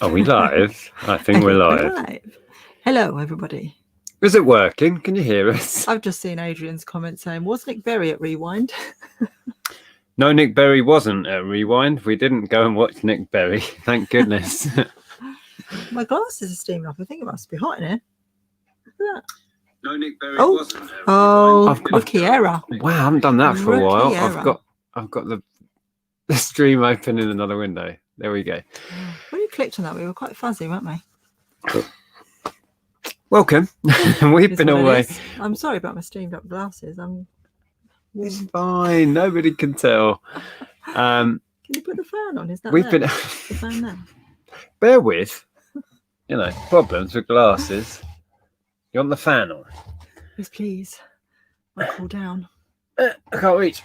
Are we live? I think we're live. Live. Hello, everybody. Is it working? Can you hear us? I've just seen Adrian's comment saying, was Nick Berry at Rewind? No, Nick Berry wasn't at Rewind. We didn't go and watch Nick Berry. Thank goodness. My glasses are steaming up. I think it must be hot in here. Look at that. No, Nick Berry wasn't at Rewind. Rookie error. Wow, I haven't done that for a Rookie while. error. I've got the stream open in another window. There we go. When you clicked on that, we were quite fuzzy, weren't we? Welcome. We've been away. I'm sorry about my steamed up glasses. It's fine. Nobody can tell. Can you put the fan on? Is that we've there? been The fan there? Bear with. Problems with glasses. You want the fan on? Yes, please. I'll cool down. I can't reach.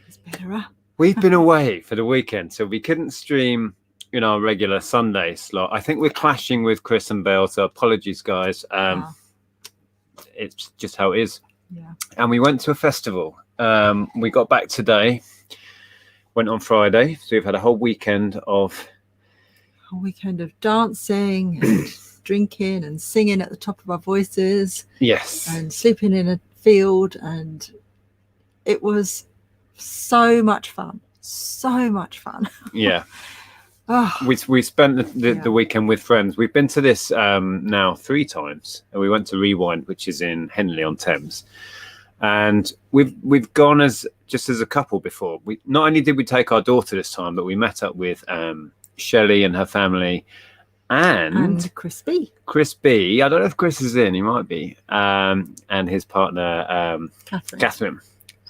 It's better. We've been away for the weekend, so we couldn't stream in our regular Sunday slot. I think we're clashing with Chris and Bale, so apologies, guys. It's just how it is. Yeah. And we went to a festival. We got back today, went on Friday, so we've had a whole weekend of dancing and drinking and singing at the top of our voices. Yes. And sleeping in a field, and it was so much fun. Yeah. We spent the weekend with friends. We've been to this now 3 times, and we went to Rewind, which is in Henley on Thames, and we've gone as a couple before. We not only did we take our daughter this time, but we met up with Shelley and her family and Chris B. I don't know if Chris is in. He might be, and his partner Catherine.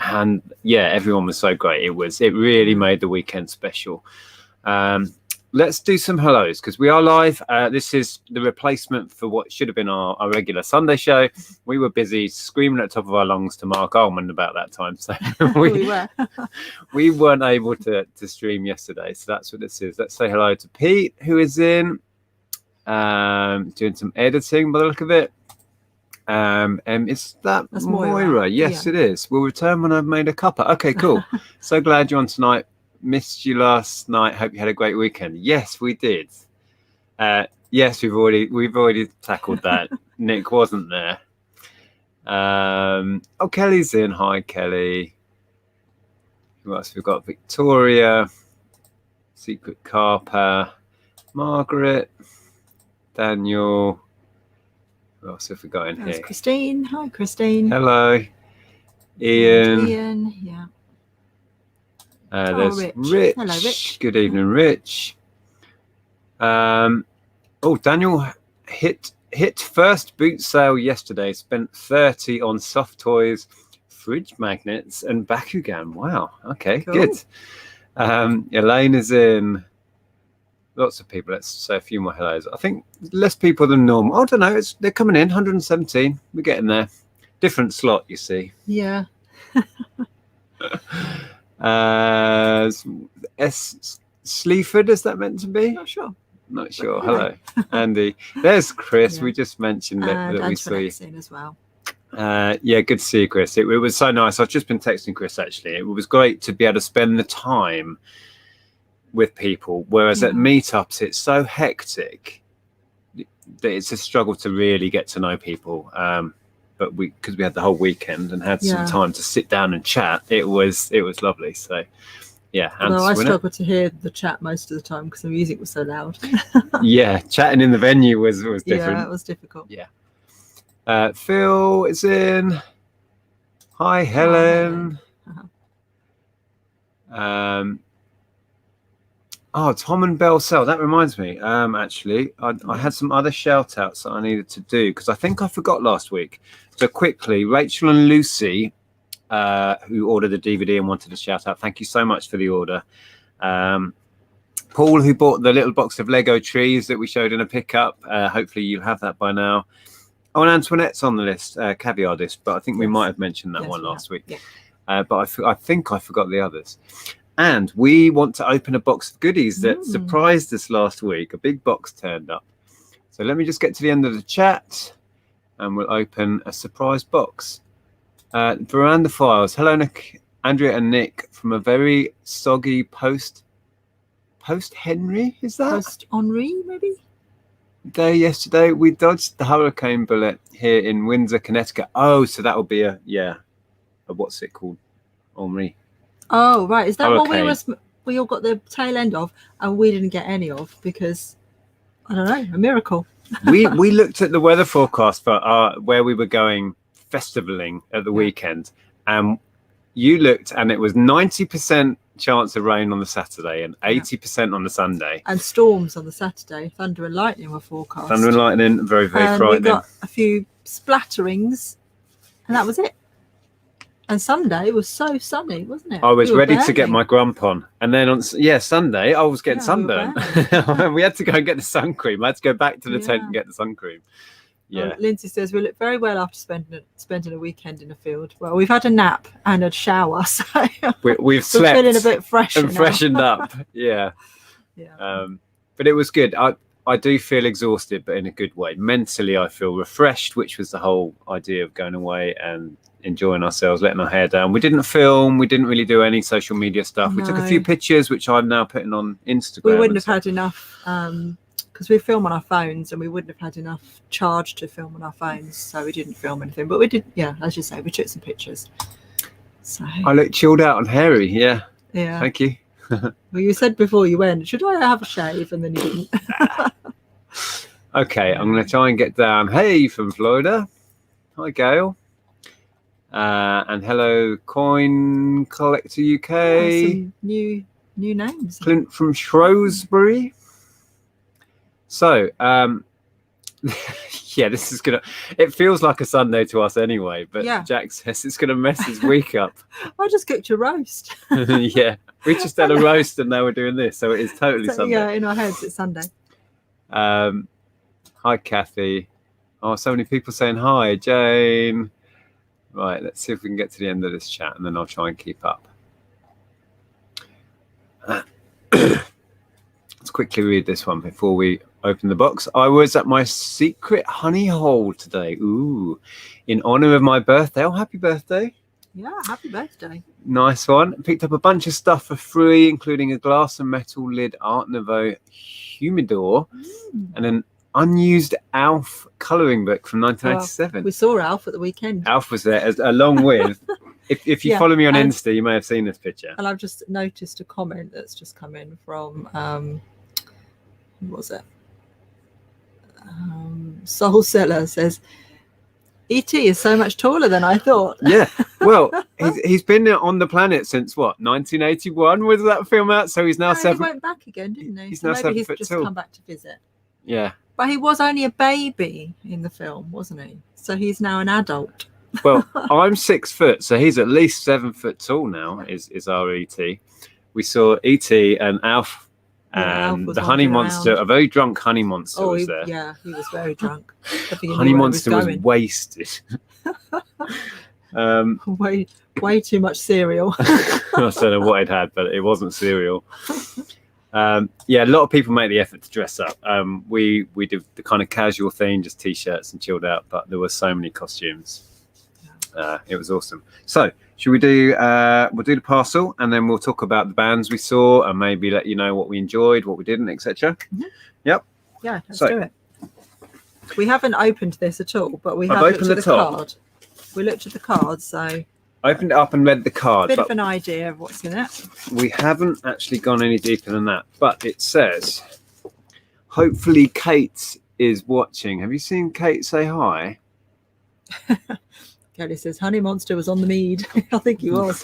And yeah, everyone was so great. It really made the weekend special. Let's do some hellos because we are live. This is the replacement for what should have been our regular Sunday show. We were busy screaming at the top of our lungs to Mark Ullman about that time, so we weren't able to stream yesterday. So that's what this is. Let's say hello to Pete, who is in doing some editing by the look of it. Is that's Moira? Yes, yeah. It is. We'll return when I've made a cuppa. Okay, cool. So glad you're on tonight. Missed you last night. Hope you had a great weekend. Yes, we did. Yes, we've already tackled that. Nick wasn't there. Kelly's in. Hi, Kelly. Who else we've got? Victoria, Secret Carper, Margaret, Daniel. Who else have we got in here? Christine. Hi, Christine. Hello. Ian. Ian, yeah. There's Rich. Hello, Rich. Good evening, Rich. Daniel hit first boot sale yesterday. Spent 30 on soft toys, fridge magnets, and Bakugan. Wow. Okay, cool. Good. Elaine is in. Lots of people. Let's say a few more hellos. I think less people than normal. I don't know. They're coming in. 117. We're getting there. Different slot, you see. Yeah. Sleaford, is that meant to be? Not sure. Hello, Andy. There's Chris. Yeah. We just mentioned that we saw you as well. Yeah, good to see you, Chris. It was so nice. I've just been texting Chris actually. It was great to be able to spend the time with people, whereas at meetups it's so hectic that it's a struggle to really get to know people. But because we had the whole weekend and had some time to sit down and chat, it was lovely. So yeah. Although I struggled to hear the chat most of the time because the music was so loud. Yeah, chatting in the venue was different. Yeah, it was difficult. Yeah. Phil is in. Hi, Helen. Tom and Bell Cell. That reminds me. Actually, I had some other shout outs that I needed to do because I think I forgot last week. So quickly, Rachel and Lucy, who ordered the DVD and wanted a shout out. Thank you so much for the order. Paul, who bought the little box of Lego trees that we showed in a pickup. Hopefully you'll have that by now. Oh, and Antoinette's on the list, caviar disc, but I think we might have mentioned that one last week. Yeah. But I think I forgot the others. And we want to open a box of goodies that surprised us last week. A big box turned up. So let me just get to the end of the chat and we'll open a surprise box. Veranda Files. Hello, Nick, Andrea and Nick from a very soggy post Host Henry, is that? Host Henri, maybe? Day yesterday, we dodged the hurricane bullet here in Windsor, Connecticut. Oh, so that will be a what's it called? Henri. Oh, right. Is that Hurricane. what we all got the tail end of and we didn't get any of because, I don't know, a miracle. we looked at the weather forecast for where we were going festivaling at the weekend, and you looked and it was 90% chance of rain on the Saturday and 80% on the Sunday. And storms on the Saturday. Thunder and lightning were forecast. Thunder and lightning, very, very frightening. We got a few splatterings and that was it. And Sunday was so sunny, wasn't it? I was ready to get my grump on. And then on Sunday, I was getting sunburned. We had to go and get the sun cream. I had to go back to the tent and get the sun cream. Yeah. Lindsay says, we look very well after spending a weekend in a field. Well, we've had a nap and a shower, so we've slept. We're feeling a bit fresh and freshened up. Yeah. But it was good. I do feel exhausted, but in a good way. Mentally, I feel refreshed, which was the whole idea of going away and enjoying ourselves, letting our hair down. We didn't film. We didn't really do any social media stuff. We took a few pictures, which I'm now putting on Instagram. We wouldn't have had enough because we film on our phones, and we wouldn't have had enough charge to film on our phones, so we didn't film anything. But we did, as you say, we took some pictures. So I look chilled out and hairy. Yeah. Thank you. Well, you said before you went, should I have a shave? And then you didn't. Okay, I'm going to try and get down. Hey, from Florida. Hi, Gail. And hello, Coin Collector UK. Some new names. Clint from Shrewsbury. So, this is gonna. It feels like a Sunday to us anyway, but Jack says it's gonna mess his week up. I just cooked a roast. Yeah, we just had a roast and now we're doing this, so it is totally Sunday. Yeah, in our heads it's Sunday. Hi, Kathy. Oh, so many people saying hi, Jane. Right, let's see if we can get to the end of this chat and then I'll try and keep up. Let's quickly read this one before we open the box. I was at my secret honey hole today. Ooh, in honor of my birthday. Oh, happy birthday. Yeah, happy birthday. Nice one. Picked up a bunch of stuff for free, including a glass and metal lid Art Nouveau humidor and an unused Alf colouring book from 1987. We saw Alf at the weekend. Alf was there along with. If you follow me on Insta, you may have seen this picture. And I've just noticed a comment that's just come in from who was it? Soul Seller says, E.T. is so much taller than I thought. Yeah, well, he's been on the planet since what, 1981 was that film out? So he's now He went back again, didn't he? He's so now maybe 7 he's foot just tall. Come back to visit. Yeah. But he was only a baby in the film, wasn't he? So he's now an adult. Well, I'm 6 foot, so he's at least 7 foot tall now, is our E.T. We saw E.T. and Alf and the honey monster, a very drunk honey monster was there. Yeah, he was very drunk. Honey monster was wasted. Way too much cereal. I don't know what it had, but it wasn't cereal. A lot of people make the effort to dress up. We did the kind of casual thing, just t-shirts and chilled out, but there were so many costumes. It was awesome. So should we do we'll do the parcel and then we'll talk about the bands we saw and maybe let you know what we enjoyed, what we didn't, etc. Yep. Yeah, let's do it. We haven't opened this at all, but we have looked at the card. We looked at the card, so opened it up and read the card. A bit of an idea of what's in it. We haven't actually gone any deeper than that, but it says, hopefully Kate is watching. Have you seen Kate say hi? Kelly says, Honey Monster was on the mead. I think he was.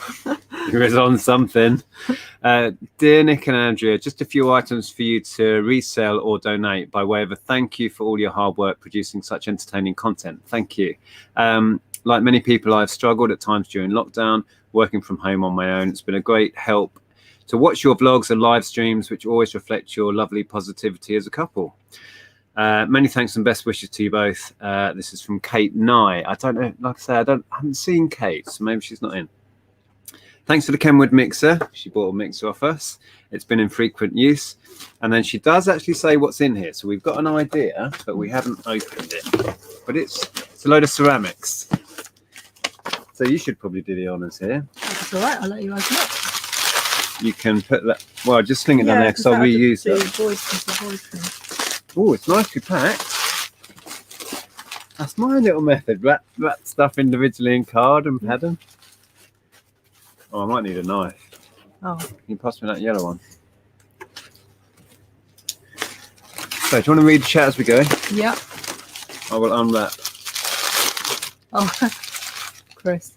He was on something. Dear Nick and Andrea, just a few items for you to resell or donate by way of a thank you for all your hard work producing such entertaining content. Thank you. Like many people, I've struggled at times during lockdown, working from home on my own. It's been a great help to watch your vlogs and live streams, which always reflect your lovely positivity as a couple. Many thanks and best wishes to you both. This is from Kate Nye. I don't know, like I say, I haven't seen Kate, so maybe she's not in. Thanks for the Kenwood mixer. She bought a mixer off us. It's been in frequent use. And then she does actually say what's in here. So we've got an idea, but we haven't opened it. But it's a load of ceramics. So you should probably do the honours here. That's all right. I'll let you open it. you can put that. Well, just sling it down there because I'll reuse that. Oh, it's nicely packed. That's my little method. Wrap stuff individually in card and pattern. Oh, I might need a knife. Oh. Can you pass me that yellow one? So, do you want to read the chat as we go? Yeah. I will unwrap. Oh, Chris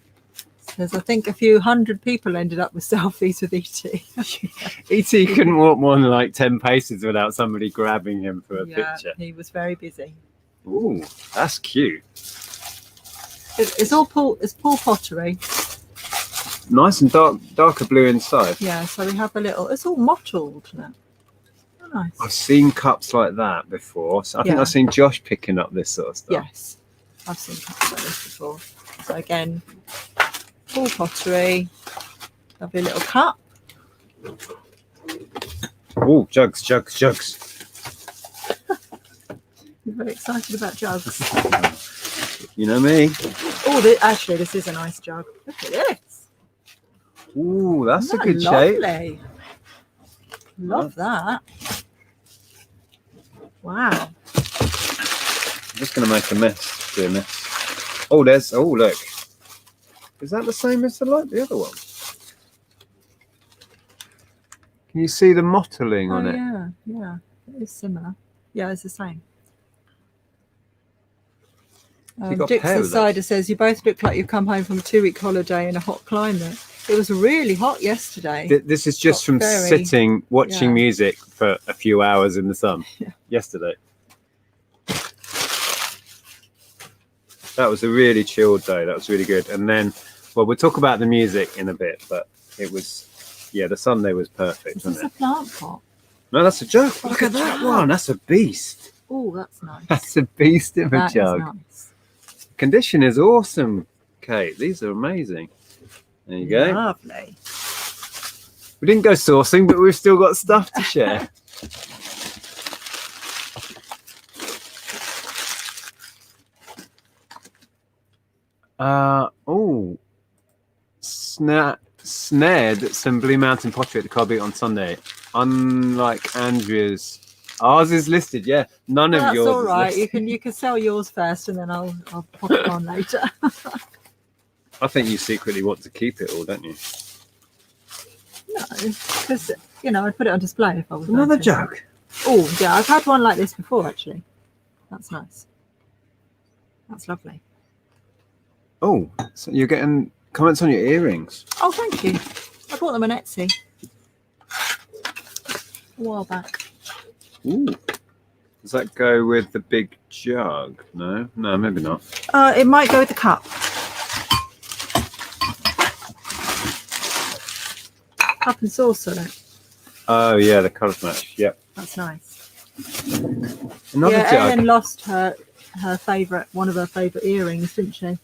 says, I think a few hundred people ended up with selfies with E.T. E.T. couldn't walk more than like 10 paces without somebody grabbing him for a picture. He was very busy. Ooh, that's cute. It's Paul pottery. Nice and darker blue inside. Yeah, so we have a little, it's all mottled now. Oh, nice. I've seen cups like that before. So I think I've seen Josh picking up this sort of stuff. Yes, I've seen cups like this before. So again, Paul pottery, lovely little cup. Oh, jugs. You're very excited about jugs. You know me. Oh, actually, this is a nice jug. Look at this. Ooh, that's a good lovely shape. Love that. Wow. I'm just going to make a mess doing this. Oh, look. Is that the same as the other one? Can you see the mottling on it? Yeah. It is similar. Yeah, it's the same. Dixon Cider says, you both look like you've come home from a 2-week holiday in a hot climate. It was really hot yesterday. This is just from sitting, watching music for a few hours in the sun yesterday. That was a really chilled day. That was really good. And then, well, we'll talk about the music in a bit, but it was, the Sunday was perfect. Is this a plant pot? No, that's a jug. Look at that one. That's a beast. Oh, that's nice. That's a beast of a jug. Nice. Condition is awesome, Kate. These are amazing. There you go. Lovely. We didn't go sourcing, but we've still got stuff to share. Snared some Blue Mountain pottery at the car beat on Sunday. Unlike Andrea's, ours is listed. Yeah, none of yours. That's all right. You can sell yours first, and then I'll pop it on later. I think you secretly want to keep it all, don't you? No, because I'd put it on display if I was. Another jug. Oh yeah, I've had one like this before actually. That's nice. That's lovely. Oh, so you're getting comments on your earrings. Oh, thank you. I bought them on Etsy a while back. Ooh. Does that go with the big jug? No, maybe not. It might go with the cup. Cup and saucer. Oh yeah, the colours match. Yep. That's nice. Another jug. Ellen lost one of her favourite earrings, didn't she?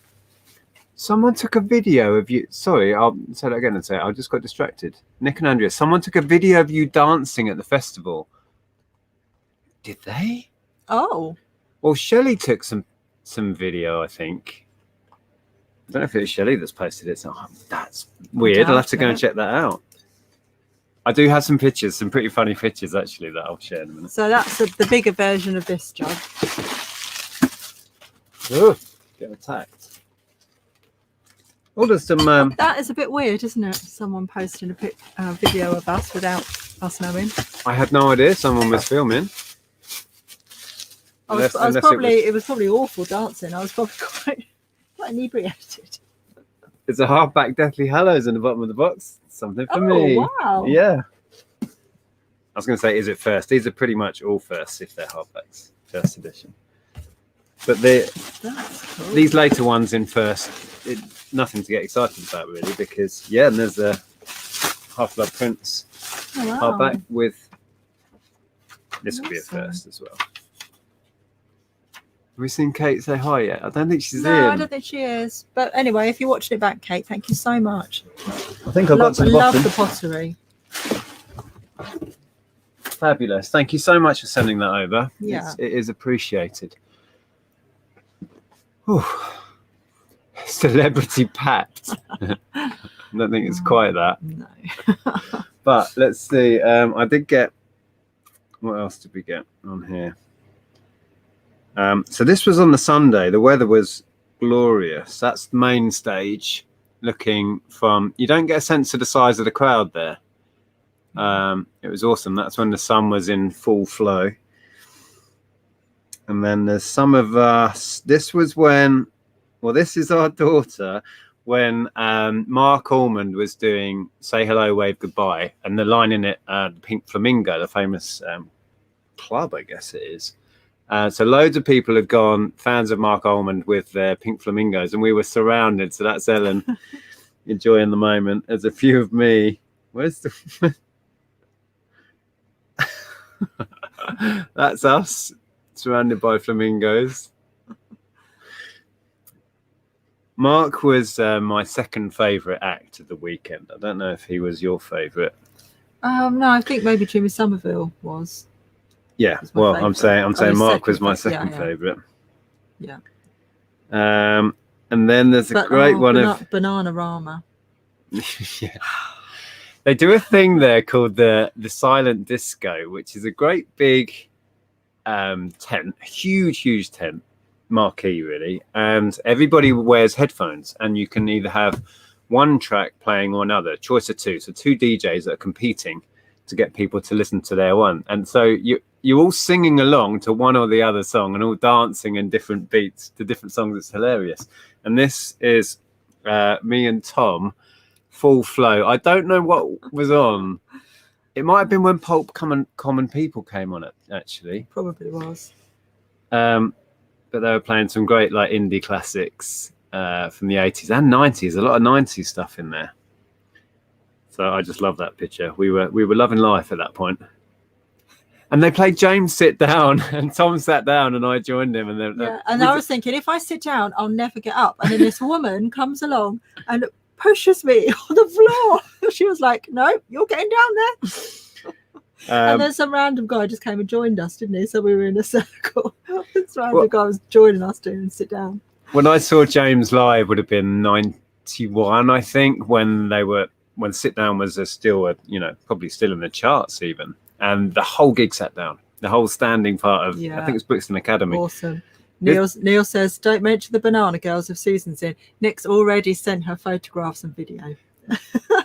Someone took a video of you. Sorry, I'll say that again and say it. I just got distracted. Nick and Andrea, someone took a video of you dancing at the festival. Did they? Oh. Well, Shelley took some video, I think. I don't know if it was Shelley that's posted it. So that's weird. I'll have to go and check that out. I do have some pictures, some pretty funny pictures actually that I'll share in a minute. So that's the bigger version of this jug. Oh, get attacked. Oh, there's some. That is a bit weird, isn't it? Someone posting a video of us without us knowing. I had no idea someone was filming. It was probably awful dancing. I was probably quite inebriated. There's a halfback Deathly Hallows in the bottom of the box. Something for me. Oh, wow. Yeah. I was going to say, is it first? These are pretty much all first if they're halfbacks, first edition. But these later ones in first, nothing to get excited about really, because and there's a Half-Blood Prince hardback with this will be a first as well. Have we seen Kate say hi yet? I don't think she's in. No, I don't think she is. But anyway, if you're watching it back, Kate, thank you so much. I think I've got some love the pottery. Fabulous. Thank you so much for sending that over. Yeah. It is appreciated. Whew. Celebrity Pat. I don't think it's quite that. No. But let's see. I did get. What else did we get on here? So this was on the Sunday. The weather was glorious. That's the main stage. Looking from, you don't get a sense of the size of the crowd there. It was awesome. That's when the sun was in full flow. And then there's some of us. This was when, well, this is our daughter, when Mark Almond was doing Say Hello, Wave Goodbye, and the line in it, the Pink Flamingo, the famous club, I guess it is. So loads of people had gone, fans of Mark Almond, with their pink flamingos, and we were surrounded. So that's Ellen enjoying the moment. There's a few of me. Where's the... That's us, surrounded by flamingos. Mark was my second favourite act of the weekend. I don't know if he was your favourite. No, I think maybe Jimmy Somerville was. Yeah, well, favourite. I'm saying Mark was my second favourite. Yeah. And then there's a great one of Bananarama. Yeah. They do a thing there called the silent disco, which is a great big tent, huge tent, marquee really, and everybody wears headphones, and you can either have one track playing or another, choice of two. So two DJs that are competing to get people to listen to their one, and so you're all singing along to one or the other song and all dancing in different beats to different songs. It's hilarious. And this is me and Tom, full flow. I don't know what was on. It might have been when Pulp Common People came on it, actually. Probably was. But they were playing some great like indie classics from the 80s and 90s. A lot of 90s stuff in there. So I just love that picture. We were loving life at that point. And they played James Sit Down, and Tom sat down, and I joined him. And I was thinking, if I sit down, I'll never get up. And then this woman comes along and pushes me on the floor. She was like, "No, you're getting down there." And then some random guy just came and joined us, didn't he? So we were in a circle. This random guy was joining us doing sit down. When I saw James live, would have been 91, I think, when Sit Down was still probably still in the charts even. And the whole gig sat down. The whole standing part of, I think it's Brixton Academy. Awesome. Neil says, "Don't mention the Banana Girls if Susan's in." Nick's already sent her photographs and video.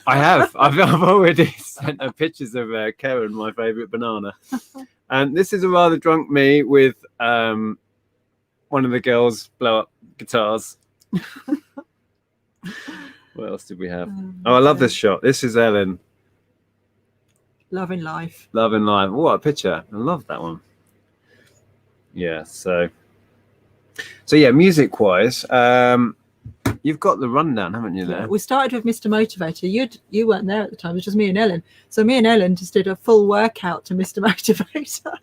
I have. I've already sent her pictures of Karen, my favourite banana. And this is a rather drunk me with one of the girls blow up guitars. What else did we have? I love this shot. This is Ellen. Loving life. Loving life. What a picture. I love that one. Yeah, so yeah, music wise, you've got the rundown, haven't you, there? Yeah, we started with Mr. Motivator. You weren't there at the time, it was just me and Ellen. So me and Ellen just did a full workout to Mr. Motivator.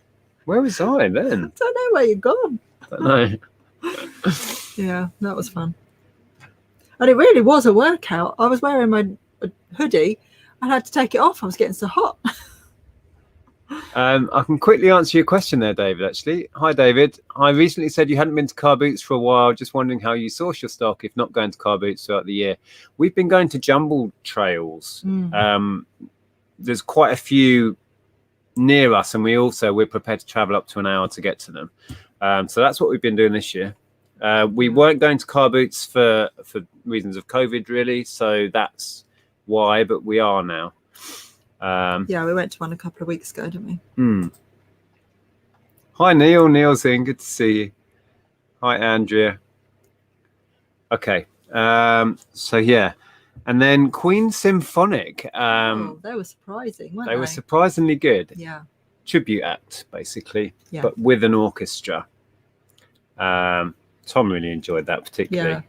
Where was I then? I don't know where you've gone. I don't know. Yeah, that was fun. And it really was a workout. I was wearing my hoodie. I had to take it off. I was getting so hot. I can quickly answer your question there, David, actually. Hi, David. I recently said you hadn't been to car boots for a while. Just wondering how you source your stock if not going to car boots throughout the year. We've been going to jumble trails. There's quite a few near us, and we're prepared to travel up to an hour to get to them. So that's what we've been doing this year. We weren't going to car boots for reasons of COVID, really. So that's why, but we are now. Yeah, we went to one a couple of weeks ago, didn't we? Hi, Neil. Neil's in. Good to see you. Hi, Andrea. Okay. So yeah, and then Queen Symphonic. They were surprising, weren't they? They were surprisingly good. Yeah. Tribute act, basically, but with an orchestra. Tom really enjoyed that particularly. Yeah.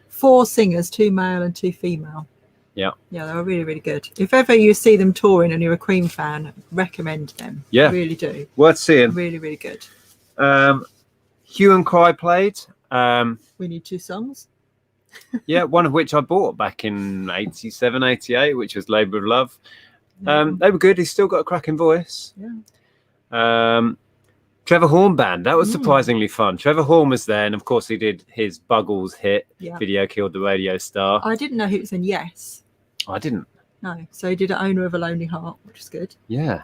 4 singers, 2 male and 2 female. Yeah, they were really, really good. If ever you see them touring and you're a Queen fan, recommend them. Yeah, really do. Worth seeing. Really, really good. Hue and Cry played. We Need 2 Songs. Yeah, one of which I bought back in 87, 88, which was Labour of Love. They were good. He's still got a cracking voice. Yeah. Trevor Horn Band, that was surprisingly fun. Trevor Horn was there, and of course he did his Buggles hit, Video Killed the Radio Star. I didn't know he was in Yes. I didn't. No. So he did Owner of a Lonely Heart, which is good. Yeah.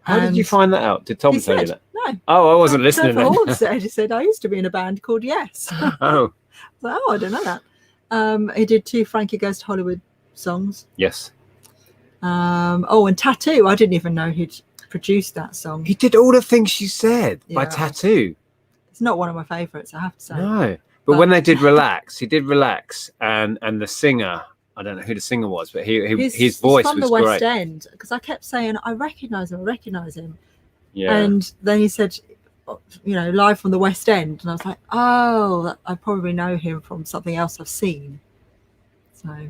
How did you find that out? Did Tom He tell you said, that? no. Oh, I wasn't listening. Trevor Horn said, he said, I used to be in a band called Yes. Oh. So, I don't know that. He did 2 Frankie Goes to Hollywood songs. Yes. And Tattoo. I didn't even know he'd produced that song. He did All the Things She Said by Tattoo. It's not one of my favourites, I have to say. No. But when they did Relax, he did Relax, and the singer, I don't know who the singer was, but his voice was from the West great. End, because I kept saying, I recognise him. Yeah. And then he said, live from the West End. And I was like, oh, I probably know him from something else I've seen. So.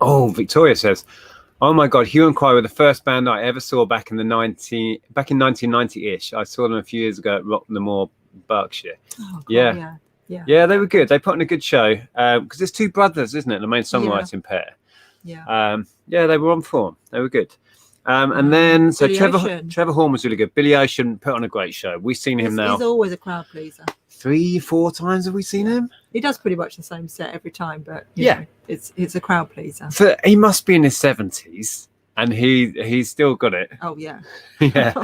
Oh, Victoria says, oh my God, Hue and Cry were the first band I ever saw back in 1990-ish. I saw them a few years ago at Rocknamore, Berkshire. Oh, God, yeah. Yeah, they were good. They put on a good show because there's 2 brothers, isn't it? The main songwriting pair. Yeah. They were on form. They were good. And then Trevor Horn was really good. Billy Ocean put on a great show. We've seen him now. He's always a crowd pleaser. 3-4 times have we seen him? He does pretty much the same set every time, but you know, it's a crowd pleaser. So he must be in his 70s, and he's still got it. Oh yeah. Yeah.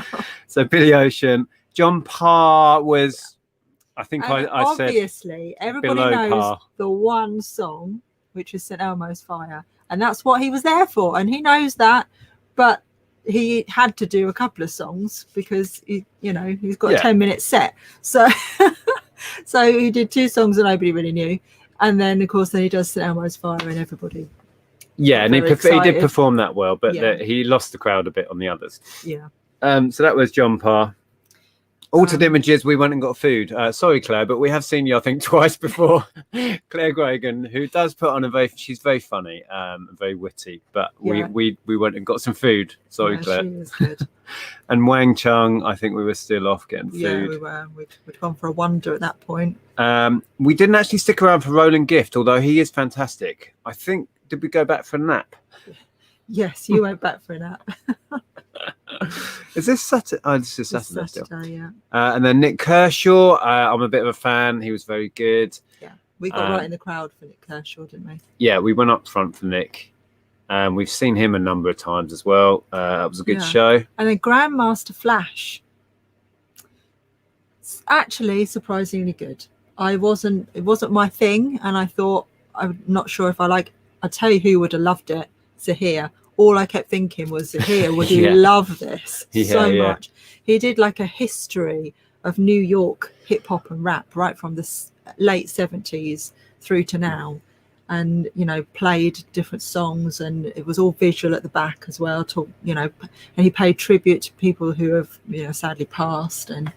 So Billy Ocean, John Parr was. I think I said obviously everybody knows the one song, which is St Elmo's Fire, and that's what he was there for, and he knows that, but he had to do a couple of songs because he's got a 10-minute set, so so he did 2 songs that nobody really knew, and then of course he does St Elmo's Fire, and everybody. Yeah, and he did perform that well, but he lost the crowd a bit on the others. Yeah. So that was John Parr. Altered Images, we went and got food. Sorry, Claire, but we have seen you, I think, twice before. Claire Gregan, who does put on she's very funny, very witty, but we went and got some food. Sorry, Claire. She was good. And Wang Chung, I think we were still off getting food. Yeah, we were. We'd gone for a wander at that point. We didn't actually stick around for Roland Gift, although he is fantastic. I think, did we go back for a nap? Yes, you went back for a nap. Is this Saturday? Oh, this is Saturday. Saturday, yeah. And then Nick Kershaw, I'm a bit of a fan. He was very good. Yeah, we got right in the crowd for Nick Kershaw, didn't we? Yeah, we went up front for Nick. We've seen him a number of times as well. That was a good show. And then Grandmaster Flash. It's actually surprisingly good. It wasn't my thing, and I thought, I'm not sure if I tell you who would have loved it. Zahir. All I kept thinking was, Zahir, would you love this so much? He did like a history of New York hip hop and rap right from the late 70s through to now, and played different songs, and it was all visual at the back as well. And he paid tribute to people who have sadly passed, and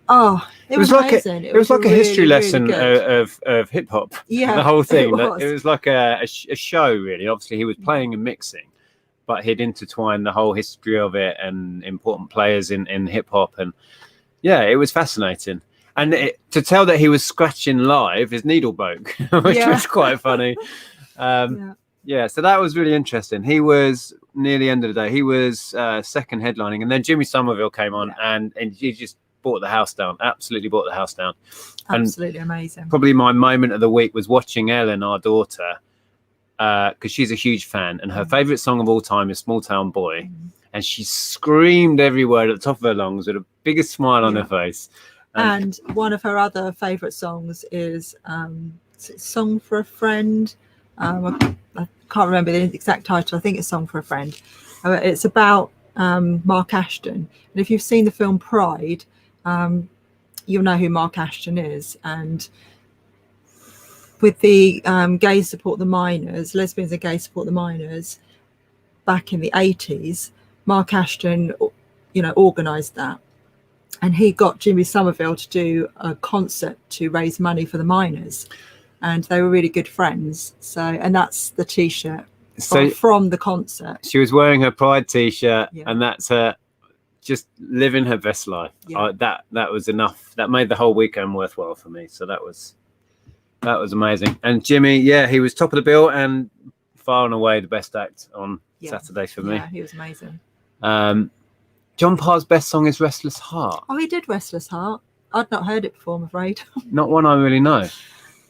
it was amazing. It was like a history lesson of hip hop. Yeah, the whole thing. It was like a show, really. Obviously, he was playing and mixing, but he'd intertwine the whole history of it and important players in hip hop, and it was fascinating. And to tell that he was scratching live, his needle broke, which was quite funny. So that was really interesting. He was near the end of the day. He was second headlining, and then Jimmy Somerville came on, and he just brought the house down. Absolutely brought the house down. Absolutely amazing. Probably my moment of the week was watching Ellen, our daughter, because she's a huge fan, and her favorite song of all time is Small Town Boy, and she screamed every word at the top of her lungs with the biggest smile on her face. And one of her other favorite songs is Song for a Friend. I can't remember the exact title. I think it's Song for a Friend. It's about Mark Ashton, and if you've seen the film Pride, you'll know who Mark Ashton is. And with the gays support the minors, lesbians and gays support the minors, back in the 80s, Mark Ashton organised that, and he got Jimmy Somerville to do a concert to raise money for the minors, and they were really good friends. So, and that's the t-shirt from the concert. She was wearing her Pride t-shirt, and that's her just living her best life. That was enough. That made the whole weekend worthwhile for me. So that was amazing. And Jimmy, he was top of the bill and far and away the best act on Saturday for me. Yeah, he was amazing. John Parr's best song is Restless Heart. Oh, he did Restless Heart. I'd not heard it before, I'm afraid. Not one I really know.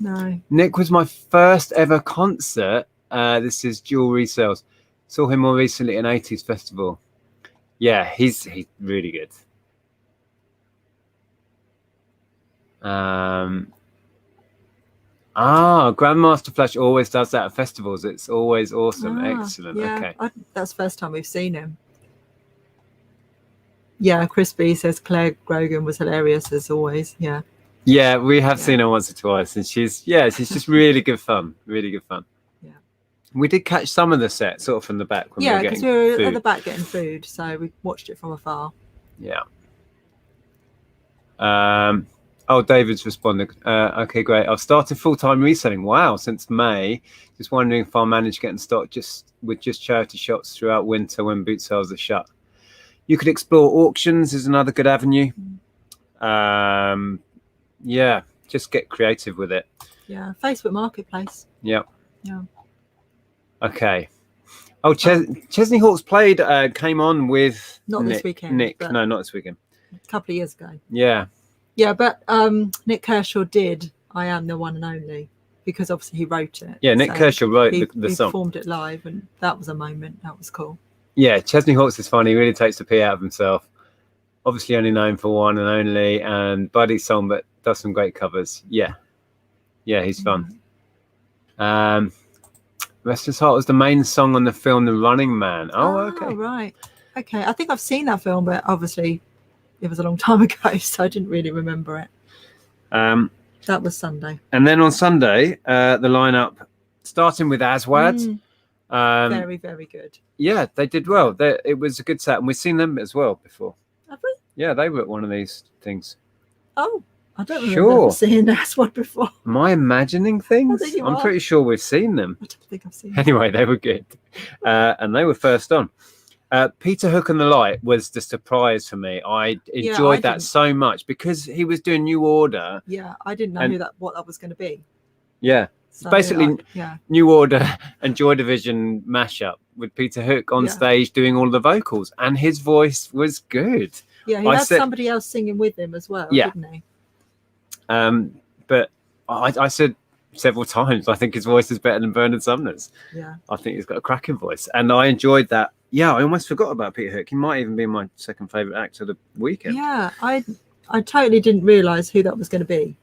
No. Nick was my first ever concert This is jewelry sales. Saw him more recently at an 80s festival. Yeah, he's really good. Grandmaster Flash always does that at festivals. It's always awesome. Excellent. Yeah, okay. That's the first time we've seen him. Yeah, Chris B says Claire Grogan was hilarious as always. Yeah. Yeah, we have seen her once or twice, and she's just really good fun. Really good fun. Yeah. We did catch some of the set sort of from the back when we were getting because we were food. at the back getting food, so we watched it from afar. Yeah. David's responding. Okay, great. I've started full-time reselling. Wow, since May. Just wondering if I'll manage getting stock with charity shops throughout winter when boot sales are shut. You could explore auctions is another good avenue. Yeah, just get creative with it. Yeah, Facebook Marketplace. Yep. Yeah. Okay. Chesney Hawkes came on with this weekend. No, not this weekend. A couple of years ago. Yeah. Yeah, but Nick Kershaw did I Am the One and Only, because obviously he wrote it. Yeah, Nick Kershaw wrote the song. He performed it live, and that was a moment. That was cool. Yeah, Chesney Hawkes is funny. He really takes the pee out of himself. Obviously only known for One and Only and Buddy's song, but does some great covers. Yeah, he's fun. Restless Heart was the main song on the film The Running Man. Okay. Right. Okay, I think I've seen that film, but obviously it was a long time ago, so I didn't really remember it. That was Sunday. And then on Sunday, the lineup, starting with Aswad. Very, very good. Yeah, they did well. It was a good set, and we've seen them as well before. Have we? Yeah, they were at one of these things. Oh, I don't remember seeing Aswad before. Am I imagining things? I'm pretty sure we've seen them. I don't think I've seen them. Anyway, they were good. And they were first on. Peter Hook and the Light was the surprise for me. I enjoyed that so much because he was doing New Order. Yeah, I didn't know what that was going to be. Yeah. So, basically, New Order and Joy Division mashup with Peter Hook on stage doing all the vocals, and his voice was good. Yeah, he had somebody else singing with him as well, didn't he? But I said several times, I think his voice is better than Bernard Sumner's. Yeah, I think he's got a cracking voice, and I enjoyed that. Yeah, I almost forgot about Peter Hook. He might even be my second favourite act of the weekend. Yeah, I totally didn't realise who that was going to be.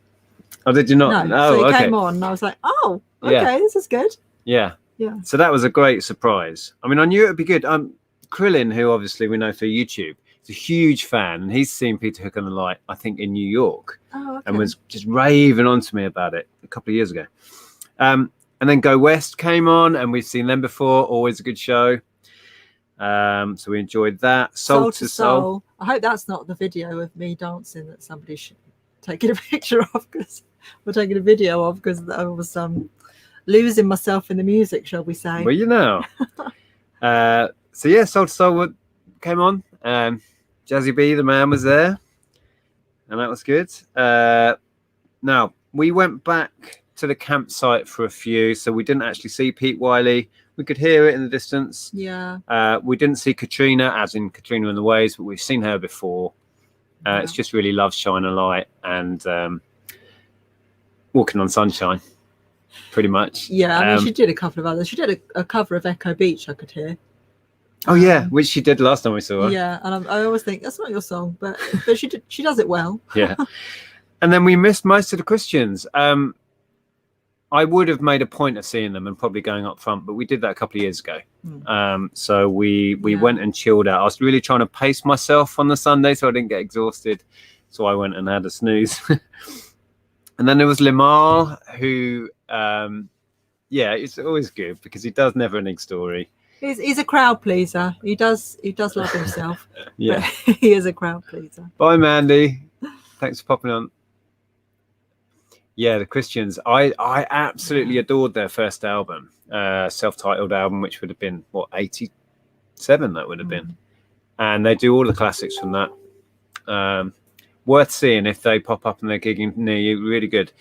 Oh, did you not? No. So he came on and I was like, oh, okay, this is good. Yeah. Yeah. So that was a great surprise. I mean, I knew it would be good. Krillin, who obviously we know through YouTube, is a huge fan, and he's seen Peter Hook and the Light, I think, in New York. Oh, okay. And was just raving on to me about it a couple of years ago. And then Go West came on, and we've seen them before. Always a good show. So we enjoyed that. Soul to Soul. I hope that's not the video of me dancing that somebody should taking a picture of, because we're taking a video of, because I was losing myself in the music, shall we say. Well, you know. So yeah, Soul to Soul came on. Jazzy B, the man, was there, and that was good. Now we went back to the campsite for a few, so we didn't actually see Pete Wiley. We could hear it in the distance. Yeah. We didn't see Katrina, as in Katrina and the Waves, but we've seen her before. It's just really Love, Shine a Light and Walking on Sunshine, pretty much. Yeah, I mean, she did a couple of others. She did a cover of Echo Beach, I could hear. Oh yeah, which she did last time we saw her. Yeah, and I always think that's not your song, but she does it well. Yeah. And then we missed most of the Christians. I would have made a point of seeing them and probably going up front, but we did that a couple of years ago. So we went and chilled out. I was really trying to pace myself on the Sunday so I didn't get exhausted. So I went and had a snooze. And then there was Lamar, who, it's always good because he does Never-Ending Story. He's a crowd pleaser. He does love himself. Yeah, he is a crowd pleaser. Bye, Mandy. Thanks for popping on. Yeah, the Christians. I absolutely adored their first album, self-titled album, which would have been 87. That would have been, and they do all the classics from that. Worth seeing if they pop up and they're gigging near you. Really good.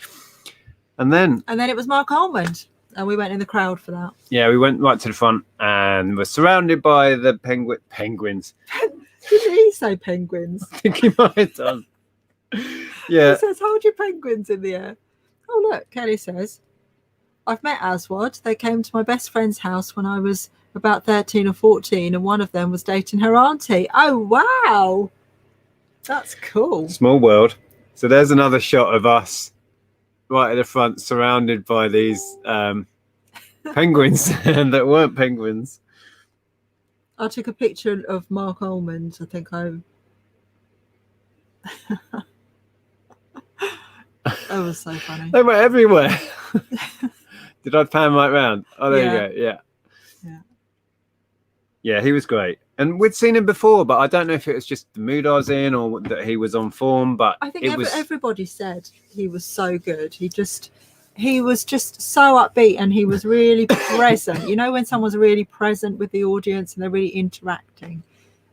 And then it was Mark Almond. And we went in the crowd for that. Yeah, we went right to the front and were surrounded by the penguins. Did he say penguins? I think he might have done. Yeah. He says, hold your penguins in the air. Oh, look, Kelly says, I've met Aswad. They came to my best friend's house when I was about 13 or 14, and one of them was dating her auntie. Oh, wow. That's cool. Small world. So there's another shot of us right at the front, surrounded by these penguins that weren't penguins. I took a picture of Mark Almond. I think that was so funny. They were everywhere. Did I pan right round? Oh, there you go. Yeah. Yeah, he was great. And we'd seen him before, but I don't know if it was just the mood I was in or that he was on form. But I think everybody said he was so good. He was just so upbeat, and he was really present. You know, when someone's really present with the audience and they're really interacting,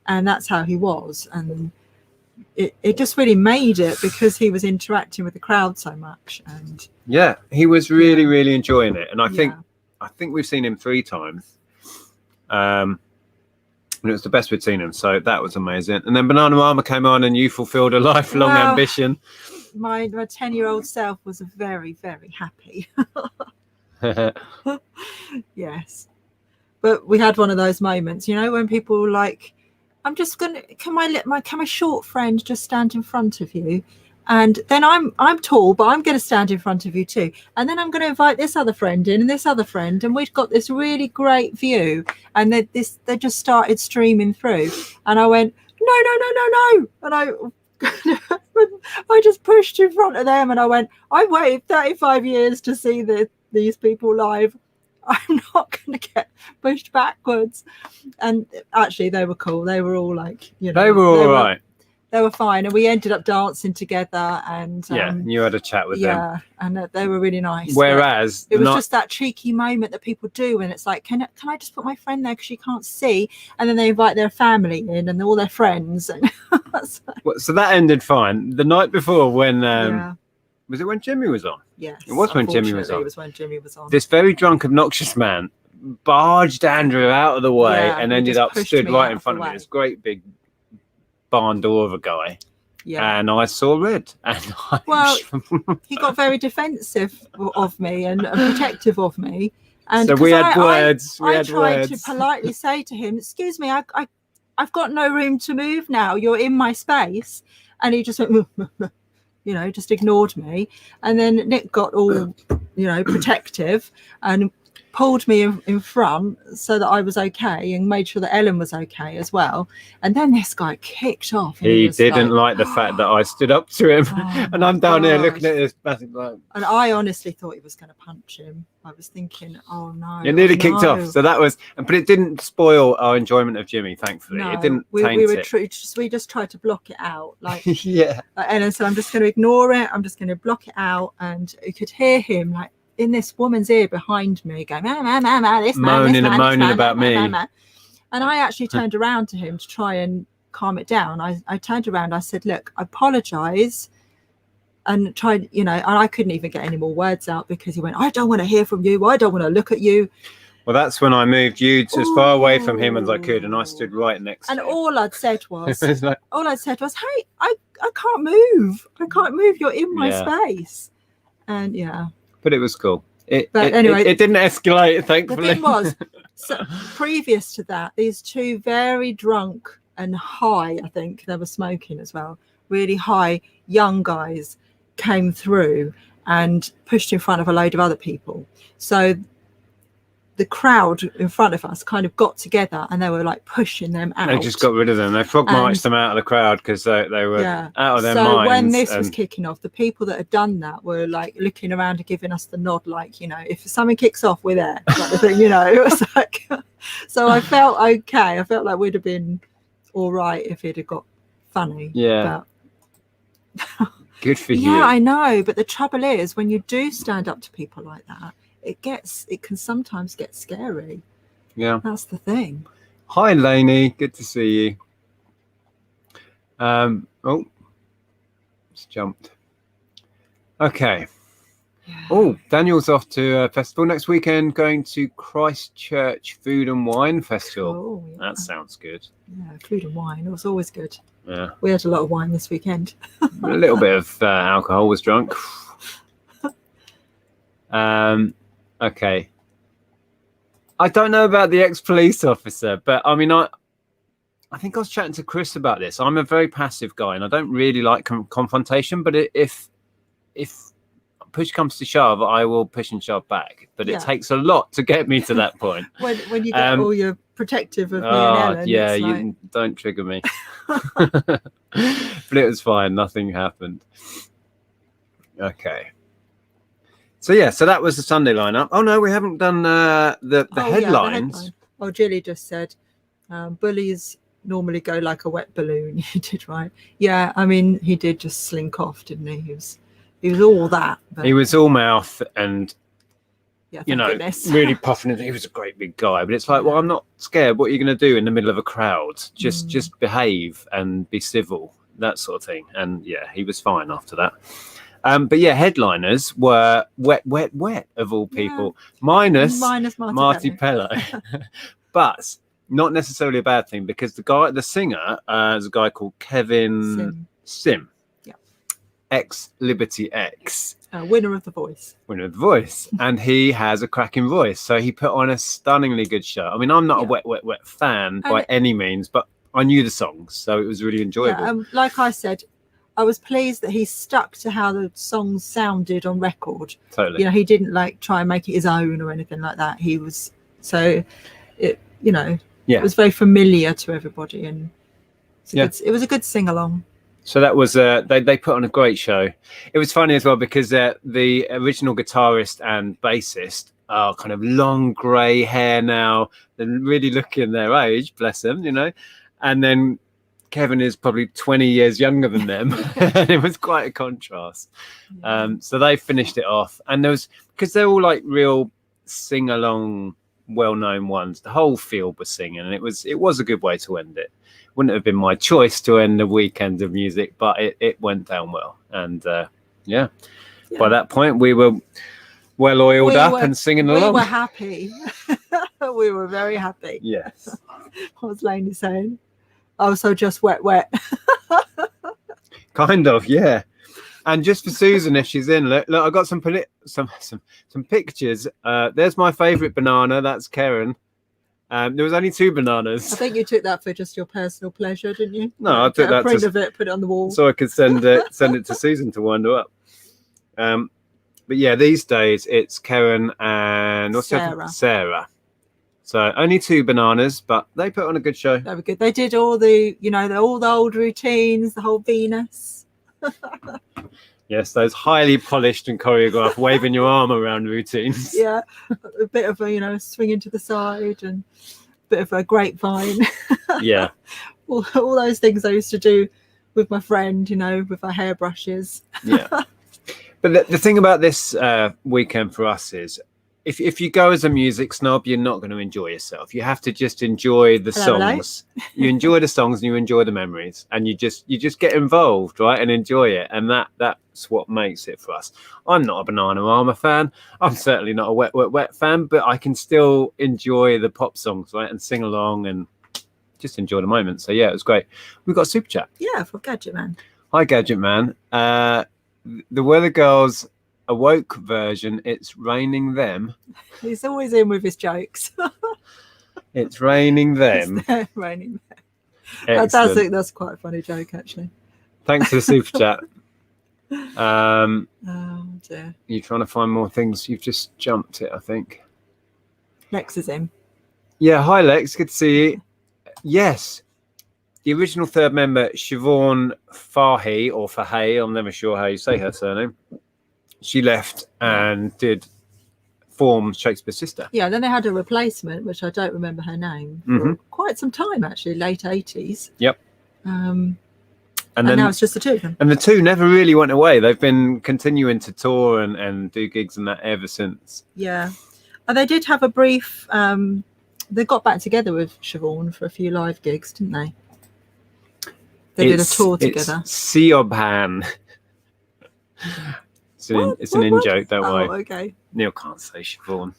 and that's how he was. And it just really made it because he was interacting with the crowd so much. And yeah, he was really, really enjoying it. And I think we've seen him 3 times. And it was the best we'd seen him, so that was amazing. And then Bananarama came on, and you fulfilled a lifelong ambition. My 10-year-old self was very, very happy. Yes, but we had one of those moments, you know, when people were like, "I'm just gonna, can my short friend just stand in front of you?" And then I'm tall, but I'm going to stand in front of you too. And then I'm going to invite this other friend in and this other friend. And we've got this really great view. And they just started streaming through. And I went, no. And I just pushed in front of them. And I went, I waited 35 years to see these people live. I'm not going to get pushed backwards. And actually, they were cool. They were all like, you know. They were all right. They were fine, and we ended up dancing together. And you had a chat with them. Yeah, and they were really nice. Whereas it was just that cheeky moment that people do, and it's like, can I just put my friend there because she can't see? And then they invite their family in and all their friends. And so that ended fine. The night before, when was it when Jimmy was on? Yes, it was when Jimmy was on. It was when Jimmy was on. This very drunk, obnoxious man barged Andrea out of the way and ended up stood right in front of me. This great big barn door of a guy, and I saw red, and he got very defensive of me and protective of me, and so we had words. I tried to politely say to him, "Excuse me, I've got no room to move now. You're in my space," and he just went, you know, just ignored me. And then Nick got all, you know, protective and pulled me in front so that I was okay, and made sure that Ellen was okay as well. And then this guy kicked off. He didn't like the fact that I stood up to him, and I'm down here looking at this massive bloke. And I honestly thought he was going to punch him. I was thinking, oh no. It nearly kicked off. So that was, but it didn't spoil our enjoyment of Jimmy, thankfully. No, it didn't taint it. We just tried to block it out. Like, yeah. And then so I'm just going to ignore it. I'm just going to block it out. And you could hear him like in this woman's ear behind me going, this moaning about me. And I actually turned around to him to try and calm it down. I turned around, I said, look, I apologize, and tried, you know, and I couldn't even get any more words out because he went, I don't want to hear from you, I don't want to look at you. Well, that's when I moved you to as far away from him as I could, and I stood right next to him. And all I'd said was, hey, I can't move. I can't move. You're in my space. And but it was cool. Anyway, it didn't escalate, thankfully. The thing was, so previous to that, these two very drunk and high, I think they were smoking as well, really high young guys came through and pushed in front of a load of other people. So the crowd in front of us kind of got together, and they were like pushing them out. They just got rid of them. They frog marched them out of the crowd because they were out of their minds. So when this was kicking off, the people that had done that were like looking around and giving us the nod, like, you know, if something kicks off, we're there, kind of thing, you know. It was like, so I felt okay. I felt like we'd have been all right if it had got funny. Yeah. But good for you. Yeah, I know. But the trouble is, when you do stand up to people like that, it can sometimes get scary. Yeah, that's the thing. Hi Lainey, good to see you. It's jumped. Okay. Daniel's off to a festival next weekend, going to Christchurch Food and Wine Festival. Cool, that sounds good. Yeah, food and wine, it was always good. Yeah, we had a lot of wine this weekend. A little bit of alcohol was drunk. Okay. I don't know about the ex-police officer, but I mean, I think I was chatting to Chris about this. I'm a very passive guy, and I don't really like confrontation. But if push comes to shove, I will push and shove back. But it takes a lot to get me to that point. when you get all your protective of me and Ellen. Yeah, it's you don't trigger me. But it was fine. Nothing happened. Okay. So yeah, so that was the Sunday lineup. Oh no, we haven't done the headlines. Oh, Jilly just said, bullies normally go like a wet balloon. You did right. Yeah, I mean, he did just slink off, didn't he? He was all that. But, he was all mouth and goodness. really puffing it. He was a great big guy, but it's like, well, I'm not scared. What are you going to do in the middle of a crowd? Just behave and be civil, that sort of thing. And yeah, he was fine after that. But yeah, headliners were wet of all people, minus Marty Pello. But not necessarily a bad thing, because the singer is a guy called Kevin Sim. Yeah. Ex Liberty X. Winner of the Voice. And he has a cracking voice. So he put on a stunningly good show. I mean, I'm not a wet fan by any means, but I knew the songs, so it was really enjoyable. Yeah, like I said, I was pleased that he stuck to how the songs sounded on record. Totally. He didn't like try and make it his own or anything like that. He was it was very familiar to everybody, and it was a good sing along. So that was they put on a great show. It was funny as well because the original guitarist and bassist are kind of long grey hair now. They're really looking their age, bless them, and then Kevin is probably 20 years younger than them. And it was quite a contrast. So they finished it off, and because they're all like real sing along, well-known ones, the whole field was singing, and it was a good way to end it. Wouldn't have been my choice to end the weekend of music, but it went down well. And by that point we were well oiled up and singing along. We were happy. We were very happy. Yes. What was Lainey saying? Oh, so just wet. Kind of, yeah. And just for Susan, if she's in, look, I got some pictures. There's my favourite banana. That's Karen. There was only 2 bananas. I think you took that for just your personal pleasure, didn't you? No, I took that print of it, put it on the wall, so I could send it to Susan to wind her up. But yeah, these days it's Karen and Sarah. So only 2 bananas, but they put on a good show. Very good. They did all the old routines, the whole Venus. Yes, those highly polished and choreographed waving your arm around routines. Yeah, a bit of a swinging to the side and a bit of a grapevine. Yeah. all those things I used to do with my friend, with our hairbrushes. Yeah. But the thing about this weekend for us is, if you go as a music snob, you're not going to enjoy yourself. You have to just enjoy the songs. You enjoy the songs and you enjoy the memories, and you just get involved, right, and enjoy it. And that's what makes it for us. I'm not a Bananarama fan. I'm certainly not a wet fan, but I can still enjoy the pop songs, right, and sing along and just enjoy the moment. So yeah, it was great. We've got a super chat. Yeah, for Gadget Man. Hi, Gadget Man. The Weather Girls awoke version, it's raining them. He's always in with his jokes. It's raining them. It's raining them. That's quite a funny joke, actually. Thanks for the super chat. Oh dear. You're trying to find more things. You've just jumped it, I think. Lex is in. Yeah, hi Lex, good to see you. Yes, the original 3rd member, Siobhan Fahy, or Fahy, I'm never sure how you say her surname. She left and did form Shakespeare's sister. Yeah, then they had a replacement, which I don't remember her name, for quite some time, actually, late 80s. Yep. And then now it's just the 2 of them. And the 2 never really went away. They've been continuing to tour and do gigs and that ever since. Yeah. And they did have a brief... they got back together with Siobhan for a few live gigs, didn't they? They did a tour together. Siobhan. It's an in-joke, don't worry. Oh, okay. Neil can't say Siobhan.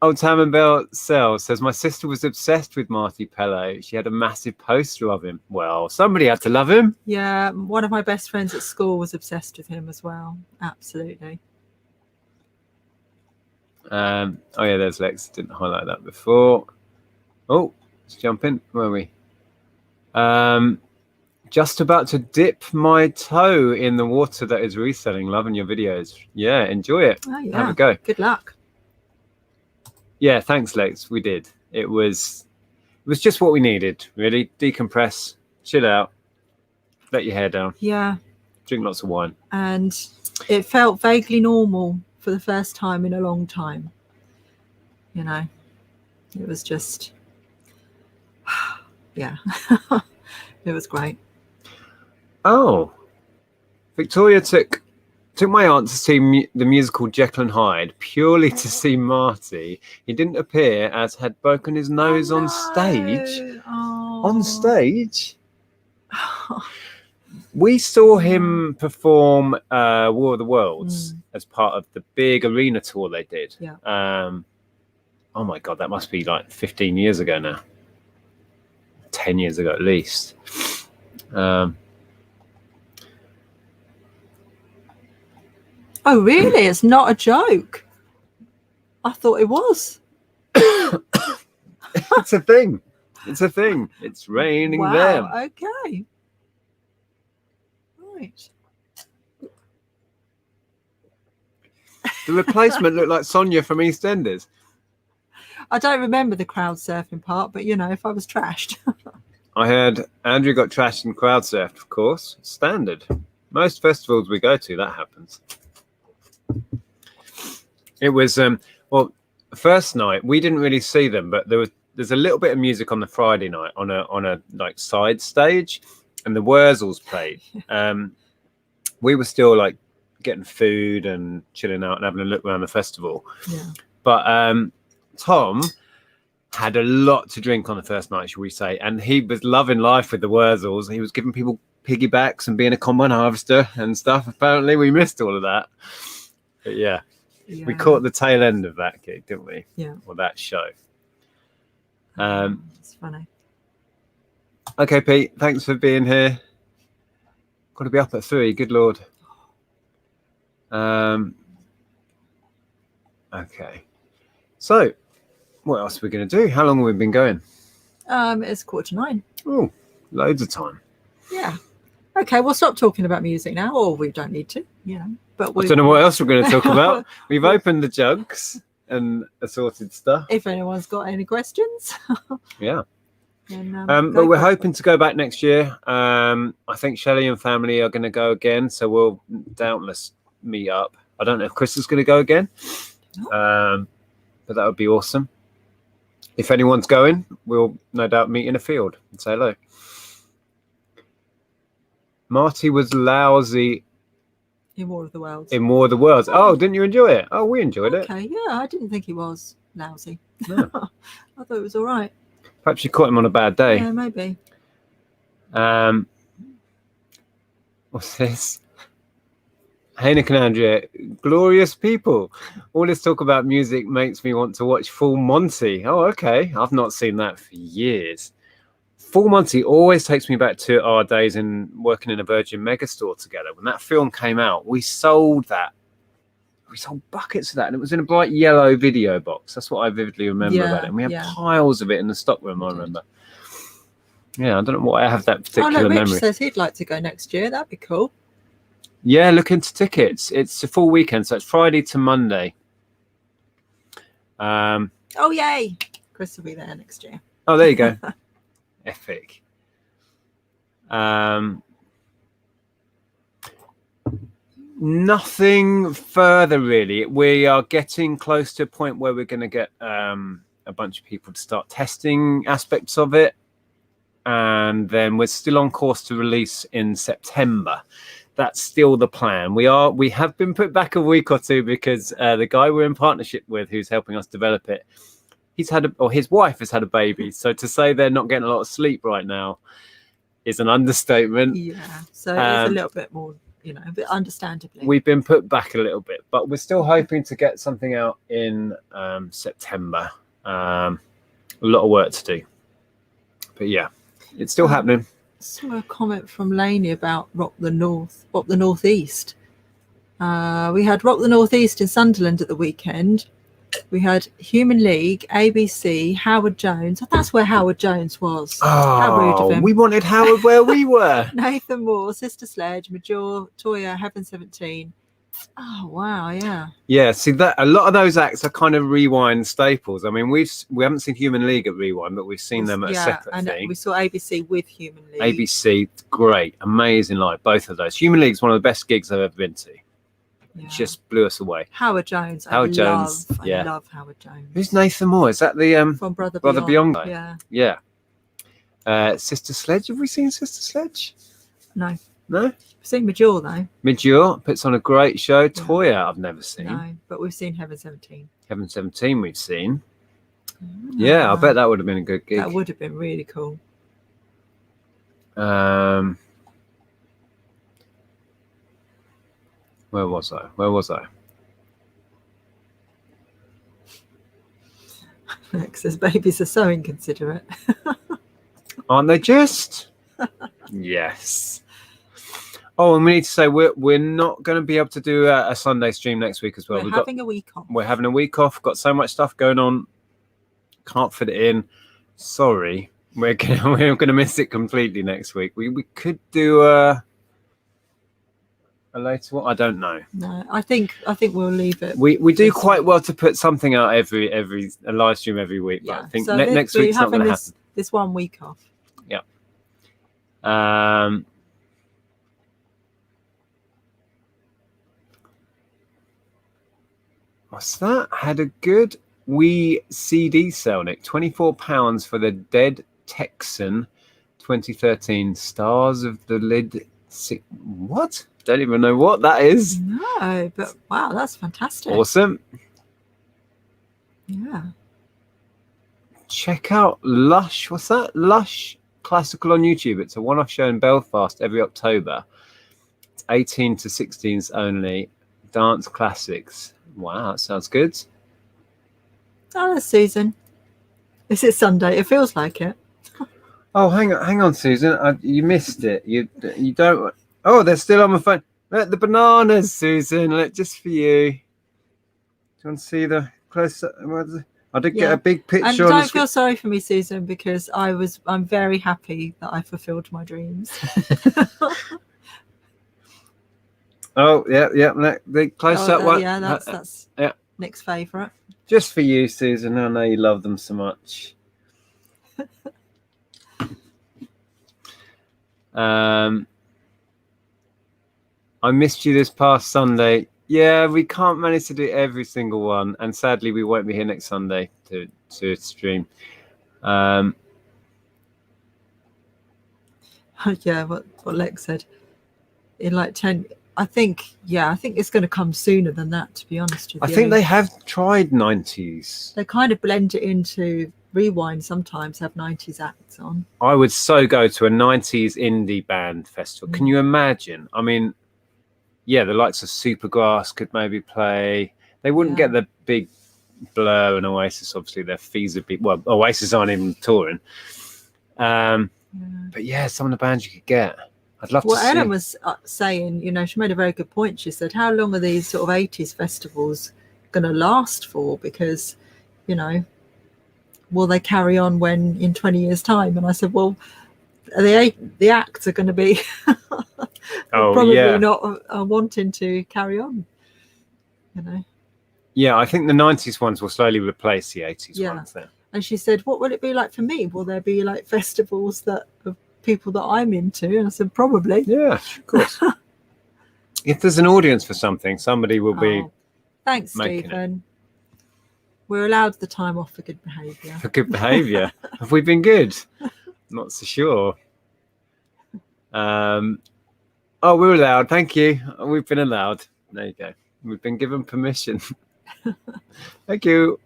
Old Tamabel Cell says, my sister was obsessed with Marty Pello. She had a massive poster of him. Well, somebody had to love him. Yeah, one of my best friends at school was obsessed with him as well. Absolutely. Oh, yeah, there's Lex. Didn't highlight that before. Oh, let's jump in. Where are we? Just about to dip my toe in the water that is reselling. Loving your videos. Yeah, enjoy it. Oh, yeah. Have a go. Good luck. Yeah, thanks, Lex. We did. It was just what we needed, really. Decompress, chill out, let your hair down. Yeah. Drink lots of wine. And it felt vaguely normal for the first time in a long time. You know, it was just, yeah, it was great. Oh, Victoria took my aunt to see the musical Jekyll and Hyde purely to see Marty. He didn't appear as had broken his nose on stage. Oh. On stage? We saw him perform War of the Worlds as part of the big arena tour they did. Yeah. Oh my God, that must be like 15 years ago now. 10 years ago at least. Oh, really? It's not a joke. I thought it was. It's a thing. It's a thing. It's raining them. Okay. Right. The replacement looked like Sonia from EastEnders. I don't remember the crowd surfing part, but you know, if I was trashed. I heard Andrea got trashed and crowd surfed, of course. Standard. Most festivals we go to, that happens. It was well, first night we didn't really see them, but there's a little bit of music on the Friday night on a like side stage, and the Wurzels played. We were still like getting food and chilling out and having a look around the festival. Yeah. But Tom had a lot to drink on the first night, shall we say, and he was loving life with the Wurzels. He was giving people piggybacks and being a combine harvester and stuff. Apparently we missed all of that. But yeah, we caught the tail end of that gig, didn't we? Yeah. Or that show. It's funny. Okay, Pete, thanks for being here. Got to be up at 3, good Lord. Okay. So, what else are we going to do? How long have we been going? It's 8:45. Oh, loads of time. Yeah. Okay, we'll stop talking about music now, or we don't need to, you know. But I don't know what else we're going to talk about. We've opened the jugs and assorted stuff. If anyone's got any questions. Yeah. And, but we're hoping to go back next year. I think Shelley and family are going to go again, so we'll doubtless meet up. I don't know if Chris is going to go again, but that would be awesome. If anyone's going, we'll no doubt meet in a field and say hello. Marty was lousy in War of the Worlds. In War of the Worlds. Oh, didn't you enjoy it? Oh, we enjoyed it. Okay, yeah, I didn't think he was lousy. No. I thought it was all right. Perhaps you caught him on a bad day. Yeah, maybe. What's this? Haynick and Andrea, glorious people. All this talk about music makes me want to watch Full Monty. Oh, okay. I've not seen that for years. Full Monty always takes me back to our days in working in a Virgin Megastore together. When that film came out, we sold that. We sold buckets of that, and it was in a bright yellow video box. That's what I vividly remember about it. And we had piles of it in the stockroom, I remember. Yeah, I don't know why I have that particular Rich memory. says he'd like to go next year. That'd be cool. Yeah, look into tickets. It's a full weekend, so it's Friday to Monday. Oh, yay. Chris will be there next year. Oh, there you go. Epic. Nothing further, really. We are getting close to a point where we're going to get a bunch of people to start testing aspects of it. And then we're still on course to release in September. That's still the plan. We have been put back a week or two because the guy we're in partnership with, who's helping us develop it, his wife has had a baby. So to say they're not getting a lot of sleep right now is an understatement. Yeah, so it's a little bit more you know, but understandably. We've been put back a little bit, but we're still hoping to get something out in September. A lot of work to do, but yeah, it's still happening. Saw a comment from Laney about Rock the Northeast. We had Rock the Northeast in Sunderland at the weekend. We had Human League, ABC, Howard Jones. That's where Howard Jones was. How rude of him. We wanted Howard where we were. Nathan Moore, Sister Sledge, Major, Toya, Heaven 17. Oh wow, yeah. Yeah, see that a lot of those acts are kind of Rewind staples. I mean, we haven't seen Human League at Rewind, but we've seen them at a separate thing. We saw ABC with Human League. ABC, great, amazing live, both of those. Human League's one of the best gigs I've ever been to. Yeah. It just blew us away. Howard Jones. I love Howard Jones. Who's Nathan Moore? Is that the from Brother Beyond guy? Yeah. Yeah. Sister Sledge. Have we seen Sister Sledge? No. No? We've seen Major though. Major puts on a great show. Toya, I've never seen. No, but we've seen Heaven 17. Heaven 17 we've seen. Yeah, I bet that would have been a good gig. That would have been really cool. Where was I? Next says babies are so inconsiderate. Aren't they just? Yes. Oh, and we need to say we're not going to be able to do a Sunday stream next week as well. We're having a week off. We're having a week off. Got so much stuff going on. Can't fit it in. Sorry. We're gonna miss it completely next week. We could do a later one. I don't know. No, I think we'll leave it. We do quite well to put something out every a live stream every week. But I think so next week's not going to happen. This 1 week off. Yeah. What's that? Had a good wee CD sale, Nick. £24 for the Dead Texan 2013 Stars of the Lid. What? Don't even know what that is. No, but wow, that's fantastic. Awesome. Yeah. Check out Lush. What's that? Lush Classical on YouTube. It's a one-off show in Belfast every October. It's 18 to 16s only. Dance classics. Wow, that sounds good. Oh, that's Susan. Is it Sunday? It feels like it. Oh, hang on, Susan. You missed it. You don't. Oh, they're still on my phone. Look, the bananas, Susan. Look, just for you. Do you want to see the close up? I did get a big picture. And don't feel sorry for me, Susan, because I'm very happy that I fulfilled my dreams. Oh, yeah. The close up one. Yeah, that's Nick's favourite. Just for you, Susan. I know you love them so much. I missed you this past Sunday. Yeah, we can't manage to do every single one, and sadly, we won't be here next Sunday to stream. Yeah, what Lex said. In like 10, I think it's going to come sooner than that, to be honest with you. I think they have tried 90s. They kind of blend it into Rewind, sometimes have 90s acts on. I would so go to a 90s indie band festival. Can you imagine? I mean, yeah, the likes of Supergrass could maybe play. They wouldn't get the big Blur and Oasis. Obviously, they're feasibly... Well, Oasis aren't even touring. But yeah, some of the bands you could get. I'd love to see. Well, Ellen was saying, she made a very good point. She said, how long are these sort of 80s festivals going to last for? Because, will they carry on when in 20 years' time? And I said, well, the acts are going to be probably not wanting to carry on, Yeah, I think the 90s ones will slowly replace the 80s ones then. And she said, what will it be like for me? Will there be like festivals that of people that I'm into? And I said, probably. Yeah, of course. If there's an audience for something, somebody will be. Thanks, Stephen. We're allowed the time off for good behaviour. For good behaviour. Have we been good? Not so sure. We're allowed. Thank you. We've been allowed. There you go. We've been given permission. Thank you.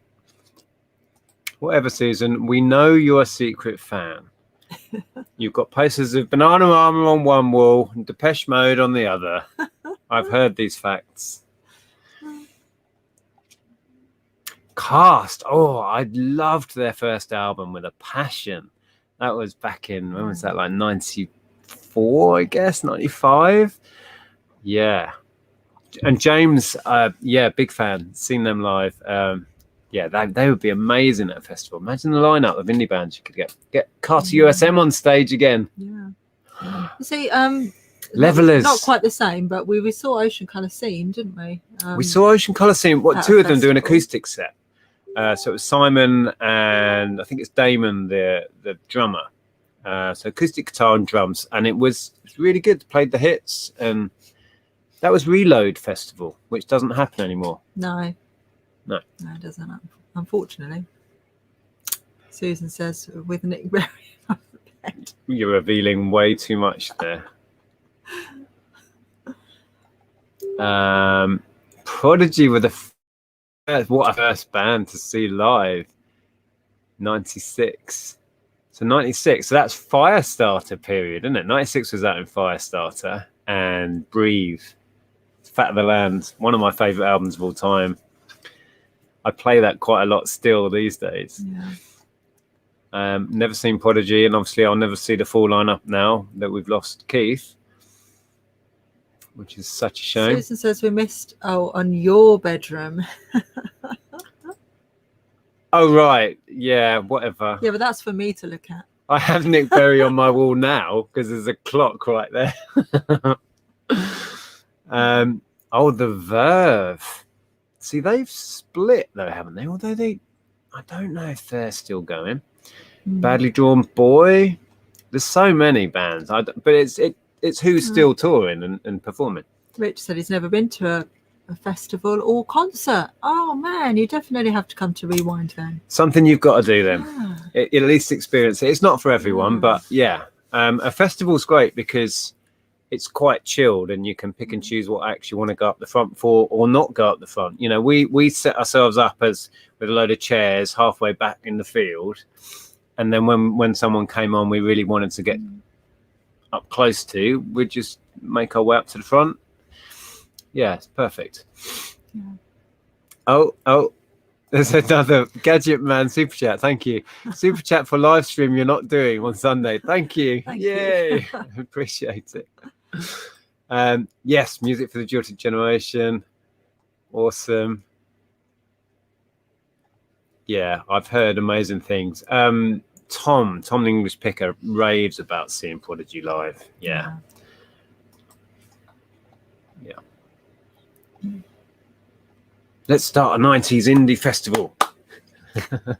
Whatever, Susan. We know you're a secret fan. You've got posters of Banana Armour on one wall and Depeche Mode on the other. I've heard these facts. Cast. Oh, I loved their first album with a passion. That was back in, when was that, like 94, I guess, 95? Yeah. And James, big fan. Seen them live. They would be amazing at a festival. Imagine the lineup of indie bands you could get Carter USM on stage again. Yeah. You see, Levelers. Not quite the same, but we saw Ocean Colour Scene, didn't we? We saw Ocean Colour Scene. Two of them do an acoustic set. So it was Simon and I think it's Damon, the drummer. So acoustic guitar and drums, and it was really good. Played the hits, and that was Reload Festival, which doesn't happen anymore. No, it doesn't. Unfortunately, Susan says with Nick Berry on the bed. You're revealing way too much there. Prodigy were what a first band to see live. 96. So 96. So that's Firestarter period, isn't it? 96 was that in Firestarter, and Breathe, Fat of the Land, one of my favourite albums of all time. I play that quite a lot still these days. Yeah. Never seen Prodigy, and obviously I'll never see the full lineup now that we've lost Keith, which is such a shame. Susan says we missed on your bedroom. Oh right, yeah, whatever. Yeah, but that's for me to look at. I have Nick Berry on my wall now because there's a clock right there. The Verve. See, they've split though, haven't they? Although I don't know if they're still going. Badly Drawn Boy. There's so many bands. But it's who's still touring and performing. Rich said he's never been to a festival or concert. Oh man, you definitely have to come to Rewind then. Something you've got to do then. At least experience it. It's not for everyone, but a festival's great because it's quite chilled and you can pick and choose what acts you want to go up the front for or not go up the front. You know, we set ourselves up with a load of chairs halfway back in the field, and then when someone came on we really wanted to get up close to, we'd just make our way up to the front. Yeah, it's perfect. Yeah. Oh, there's another Gadget Man super chat. Thank you. Super chat for live stream you're not doing on Sunday. Thank you. Thank Yay. you. Appreciate it. Yes, music for the Jilted Generation. Awesome. Yeah, I've heard amazing things. Tom the English Picker raves about seeing Prodigy live. Yeah. Let's start a 90s indie festival.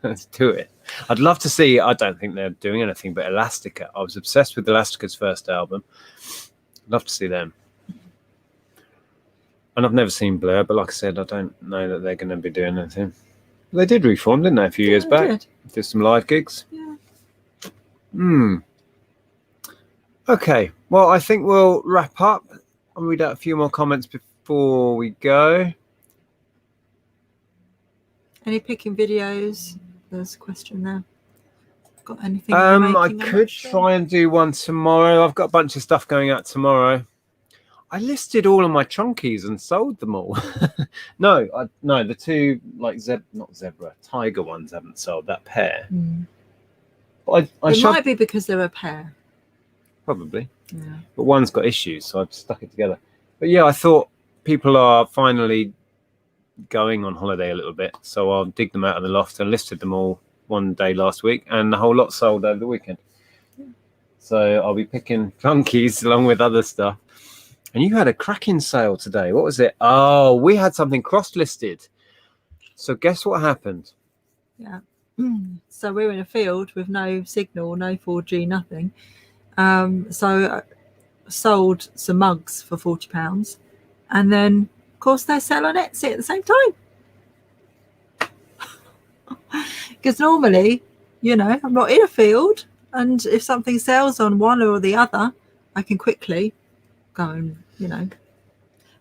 Let's do it. I'd love to see, I don't think they're doing anything but Elastica. I was obsessed with Elastica's first album. I'd love to see them. And I've never seen Blur, but like I said, I don't know that they're going to be doing anything. They did reform, didn't they, a few years back? Did some live gigs. Yeah. Okay, well, I think we'll wrap up. I'll read out a few more comments before we go. Any picking videos? There's a question there. Got anything? I could try and do one tomorrow. I've got a bunch of stuff going out tomorrow. I listed all of my trunkies and sold them all. No, the two not zebra, tiger ones haven't sold. That pair. It might be because they're a pair. Probably. Yeah. But one's got issues, so I've stuck it together. But yeah, I thought people are finally going on holiday a little bit, so I'll dig them out of the loft. and listed them all one day last week, and the whole lot sold over the weekend. So I'll be picking trunkies along with other stuff. And you had a cracking sale today. What was it? Oh, we had something cross-listed. So guess what happened? Yeah. So we're in a field with no signal, no 4G, nothing. So I sold some mugs for £40, and then of course they sell on Etsy at the same time. Because normally, I'm not in a field, and if something sells on one or the other, I can quickly go and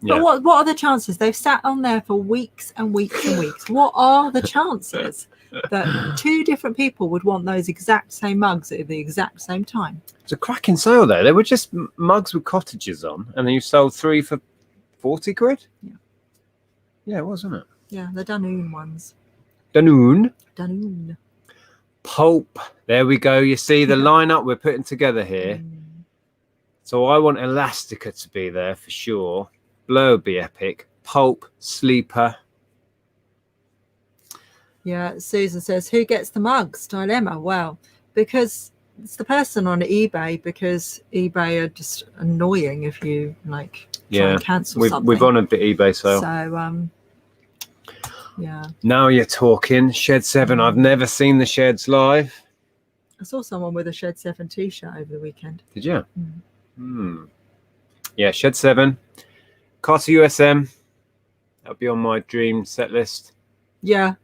But what are the chances? They've sat on there for weeks and weeks and weeks. What are the chances that 2 different people would want those exact same mugs at the exact same time. It's a cracking sale there. They were just mugs with cottages on, and then you sold 3 for 40 quid. Yeah, it was, wasn't it? Yeah, the Danone ones. Danone. Pulp. There we go. You see the lineup we're putting together here. So I want Elastica to be there for sure. Blur would be epic. Pulp, Sleeper. Yeah, Susan says, who gets the mugs? Dilemma. Well, because it's the person on eBay, because eBay are just annoying if you try and cancel something. We've honoured the eBay sale. So, yeah. Now you're talking. Shed 7. I've never seen the Sheds live. I saw someone with a Shed 7 t-shirt over the weekend. Did you? Yeah, Shed 7. Carter USM. That'll be on my dream set list. Yeah.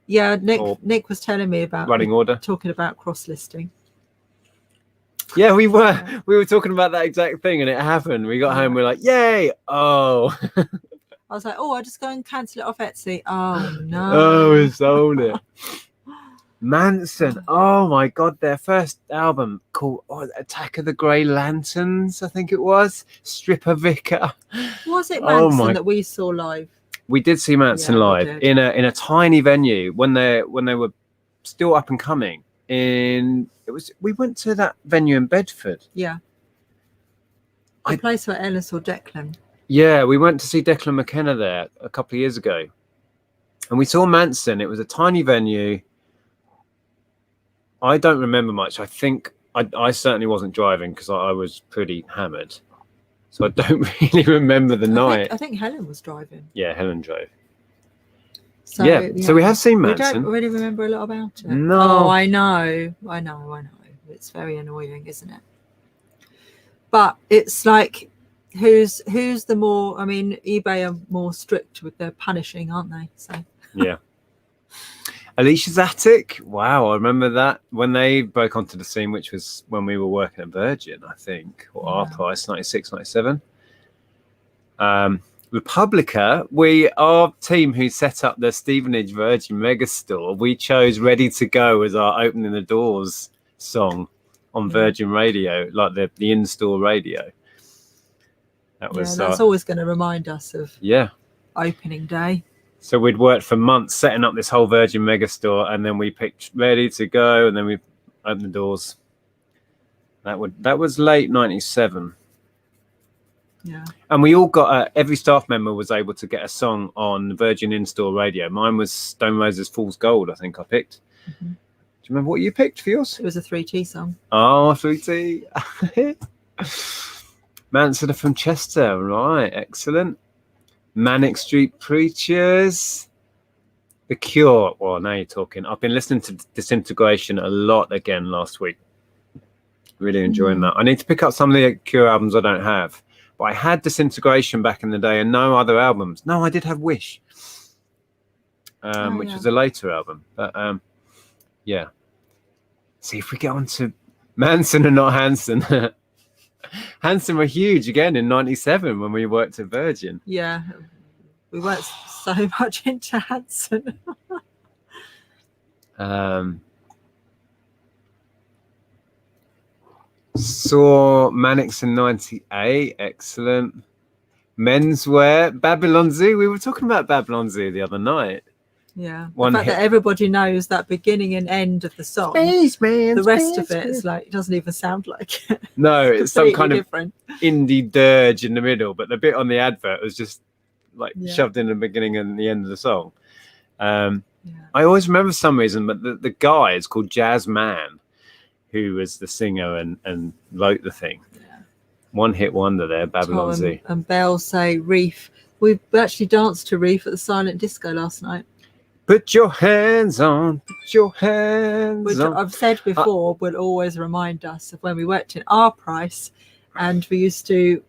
Nick was telling me about running order, talking about cross-listing. Yeah, we were talking about that exact thing, and it happened. We got home, we're like, yay! Oh. I was like, I'll just go and cancel it off Etsy. Oh no! Oh, we sold it. Manson. Oh my God, their first album called Attack of the Grey Lanterns, I think it was. Stripper Vicar. Was it Manson that we saw live? We did see Manson live in a tiny venue when they were still up and coming. We went to that venue in Bedford. Yeah. The place where Ellis or Declan. Yeah, we went to see Declan McKenna there a couple of years ago. And we saw Manson. It was a tiny venue. I don't remember much. I think I certainly wasn't driving because I was pretty hammered. So I don't really remember the night. I think Helen was driving. Yeah, Helen drove. So we have seen Manson. We don't really remember a lot about it. No. Oh, I know. It's very annoying, isn't it? But it's like, who's the more? I mean, eBay are more strict with their punishing, aren't they? So. Yeah. Alicia's Attic. Wow, I remember that when they broke onto the scene, which was when we were working at Virgin, I think, or our price, 96, 97. Republica, our team who set up the Stevenage Virgin Megastore, we chose Ready to Go as our Opening the Doors song on Virgin Radio, like the in-store radio. That was that's always going to remind us of opening day. So we'd worked for months setting up this whole Virgin Megastore, and then we picked Ready to Go, and then we opened the doors. That was late 97. Yeah. And we all got every staff member was able to get a song on Virgin in-store radio. Mine was Stone Roses Fool's Gold, I think I picked. Mm-hmm. Do you remember what you picked for yours? It was a 3T song. Oh, 3T. Manson from Chester, right, excellent. Manic Street Preachers, The Cure. Well, now you're talking. I've been listening to Disintegration a lot again last week. Really enjoying that. I need to pick up some of the Cure albums I don't have. But I had Disintegration back in the day and no other albums. No, I did have Wish, which was a later album. But yeah. See if we get on to Manson and not Hanson. Hanson were huge again in 97 when we worked at Virgin. Yeah, we weren't so much into Hanson. Saw Mannix in 98, excellent. Menswear, Babylon Zoo. We were talking about Babylon Zoo the other night. Yeah, the fact that everybody knows that beginning and end of the song. Spaceman, the rest of it is like, it doesn't even sound like it. No, it's some kind different. Of indie dirge in the middle, but the bit on the advert was just like shoved in the beginning and the end of the song. I always remember for some reason, but the guy is called Jazz Man, who was the singer and wrote the thing. Yeah. One hit wonder there, Babylon Z. And Belle say Reef. We actually danced to Reef at the Silent Disco last night. Put your hands on, put your hands Which on. I've said before would always remind us of when we worked in our price and we used to,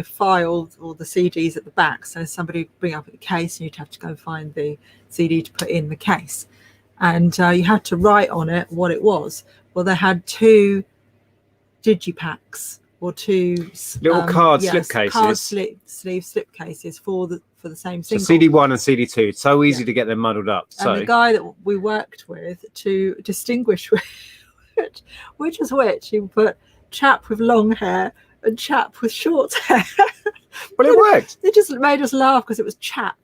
file all the CDs at the back. So somebody would bring up a case and you'd have to go and find the CD to put in the case. And you had to write on it what it was. Well, they had 2 digipacks or 2 little card slip cases. Card sleeve slip cases for for the same So single. CD1 and CD2, it's so easy to get them muddled up. So And the guy that we worked with to distinguish which is which, he put chap with long hair and chap with short hair. But it worked. It just made us laugh because it was chap.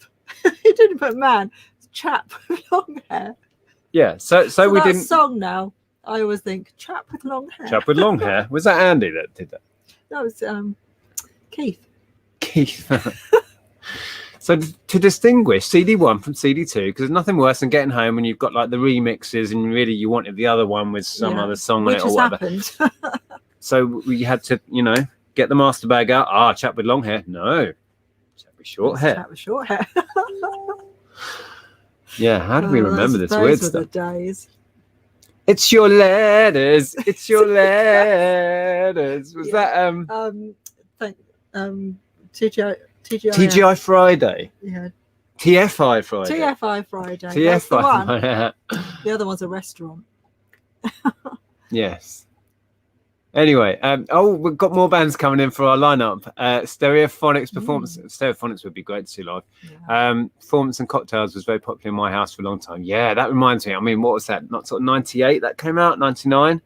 He didn't put man. It's chap with long hair. Yeah. So we that didn't. Song now. I always think chap with long hair. Chap with long hair. Was that Andy that did that? That was Keith. Keith. So to distinguish CD1 from CD2, because there's nothing worse than getting home and you've got like the remixes and really you wanted the other one with some other song on it or whatever. Happened. So we had to, get the master bag out. Chap with long hair. No. Chap with short hair. Chap with short hair. Yeah, how do we remember this weird stuff? The days. It's your letters. It's your letters. Was that TGI Friday? Yeah. TFI Friday. TFI Friday. TFI. The other one's a restaurant. Yes. Anyway, we've got more bands coming in for our lineup. Stereophonics performance. Stereophonics would be great to see live. Yeah. Performance and Cocktails was very popular in my house for a long time. Yeah, that reminds me. I mean, what was that? Not sort of 98 that came out, 99.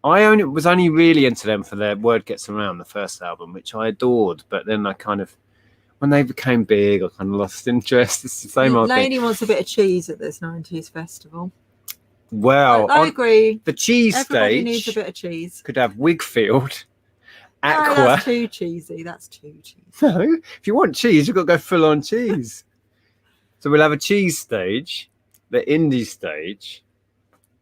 I was only really into them for their Word Gets Around, the first album, which I adored. But then I kind of, when they became big, I kind of lost interest. It's the same old thing. Lainey wants a bit of cheese at this 90s festival. Well, I agree. The cheese Everybody stage needs a bit of cheese. Could have Wigfield, Aqua. No, that's too cheesy. That's too cheesy. No, if you want cheese, you've got to go full on cheese. So we'll have a cheese stage, the indie stage.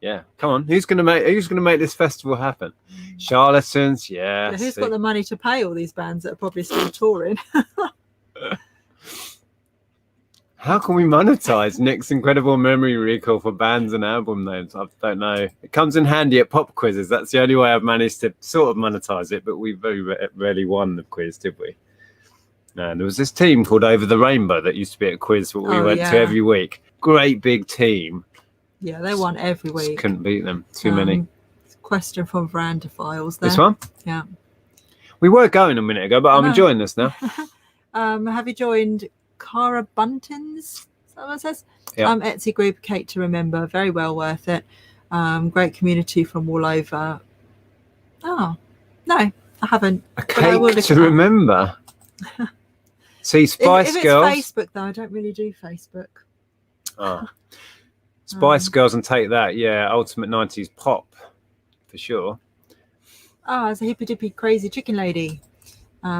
Yeah, come on. Who's gonna make this festival happen? Charlatans, yeah. Who's got the money to pay all these bands that are probably still touring? How can we monetize Nick's incredible memory recall for bands and album names? I don't know. It comes in handy at pop quizzes. That's the only way I've managed to sort of monetize it, but we very rarely won the quiz, did we? And there was this team called Over the Rainbow that used to be at a quiz that we went to every week. Great big team. Yeah, they won every week. Just couldn't beat them. Too many. Question from Veranda Files there. This one? Yeah. We were going a minute ago, but I'm enjoying this now. Have you joined Cara Buntins? Is that what it says? Yeah. Etsy group, Kate to Remember. Very well worth it. Great community from all over. Oh, no, I haven't. A Cake to Remember. See, Spice Girls. If it's Facebook, though, I don't really do Facebook. Oh. Spice Girls and Take That. Yeah, ultimate 90s pop, for sure. It's a hippy dippy crazy chicken lady.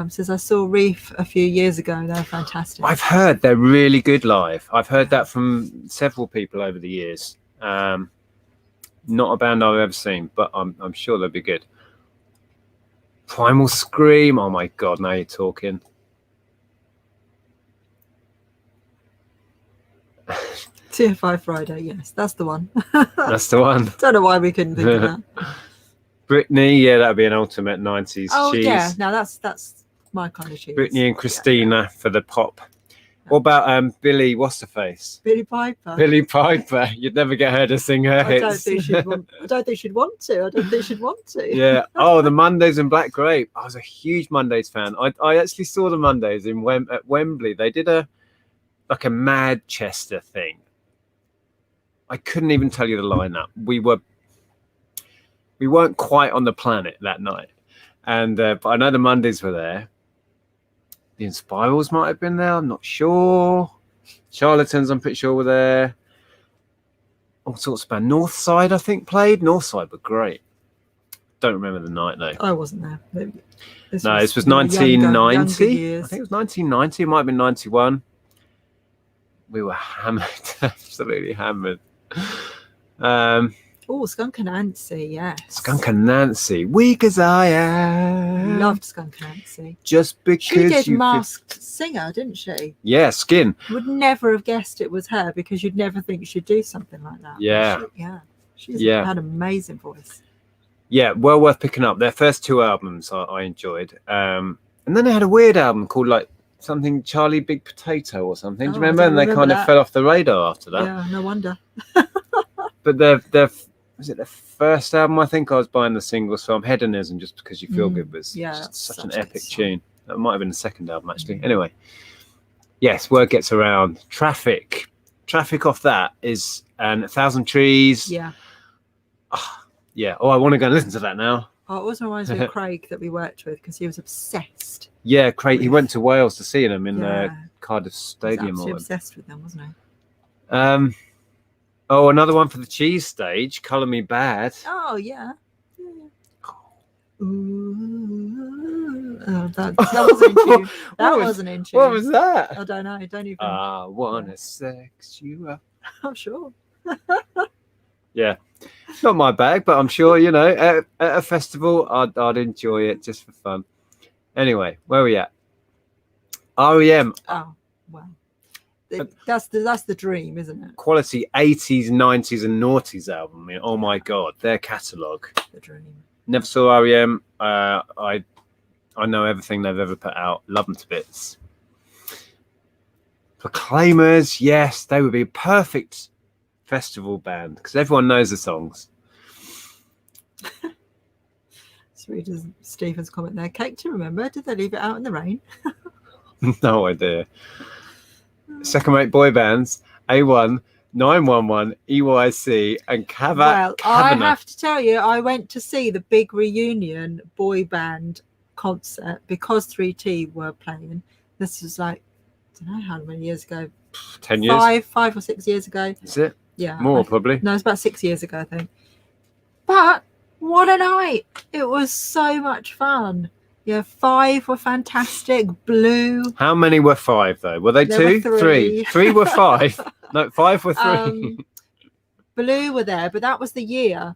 Says I saw Reef a few years ago. They're fantastic. I've heard they're really good live. I've heard that from several people over the years. Not a band I've ever seen, but I'm sure they'll be good. Primal Scream. Oh my God, now you're talking. TFI Friday, yes, that's the one. That's the one. Don't know why we couldn't think of that. Britney, yeah, that'd be an ultimate 90s cheese. Yeah, now that's my kind of cheese. Britney and Christina for the pop. What about Billy, what's her face? Billy Piper. Billy Piper. You'd never get her to sing her hits. I don't think she'd want to. Yeah. Oh, the Mondays in Black Grape. I was a huge Mondays fan. I actually saw the Mondays at Wembley. They did a Manchester thing. I couldn't even tell you the lineup. We weren't quite on the planet that night, and but I know the Mondays were there. The Inspirals might have been there. I'm not sure. Charlatans, I'm pretty sure, were there. All sorts of band. Northside, I think, played. Northside were great. Don't remember the night though. I wasn't there. This was 1990. Younger I think it was 1990. It might have been 91. We were hammered, absolutely hammered. Skunk and Nancy, yes. Skunk and Nancy, weak as I am. Loved Skunk and Nancy. Just because she did Masked Singer, didn't she? Yeah, Skin. Would never have guessed it was her because you'd never think she'd do something like that. Yeah. She's had an amazing voice. Yeah, well worth picking up. Their first two albums I enjoyed. And then they had a weird album called something Charlie Big Potato or something. Do you remember? And they kind of fell off the radar after that. Yeah, no wonder. But was it the first album? I think I was buying the singles from. Hedonism, Just Because You Feel Good was just such an epic tune. That might have been the second album actually. Anyway, yes, word gets around. Traffic off that is 1,000 Trees. Yeah. Yeah. Oh, I want to go and listen to that now. Oh, it also reminds me of Craig that we worked with because he was obsessed. Yeah, Craig. He went to Wales to see them in the Cardiff He was Stadium. absolutely obsessed with them, wasn't he? Oh, another one for the cheese stage. Colour Me Bad. Oh yeah. Ooh, oh, that wasn't in tune. That wasn't in tune. What was that? I don't know. I don't even. I wanna sex you up. I'm sure. Yeah, not my bag, but I'm sure at a festival I'd enjoy it just for fun. Anyway, where are we at? REM. Oh wow, that's the dream, isn't it? Quality 80s, 90s, and noughties album. I mean, oh my god, their catalogue. The dream. Never saw REM. I know everything they've ever put out. Love them to bits. Proclaimers, yes, they would be a perfect festival band because everyone knows the songs. So readers Stephen's comment there. Cake to remember. Did they leave it out in the rain? No idea. Second-rate boy bands: A1, 911, EYC, and Well, I have to tell you, I went to see the big reunion boy band concert because 3T were playing. This was like, I don't know how many years ago. 10 years? 5 or 6 years ago. Is it? Yeah. More, probably. No, it's about 6 years ago, I think. But what a night. It was so much fun. Yeah, 5 were fantastic. Blue. How many were 5, though? Were they There 2? were 3. 3 were 5. No, 5 were 3. Blue were there, but that was the year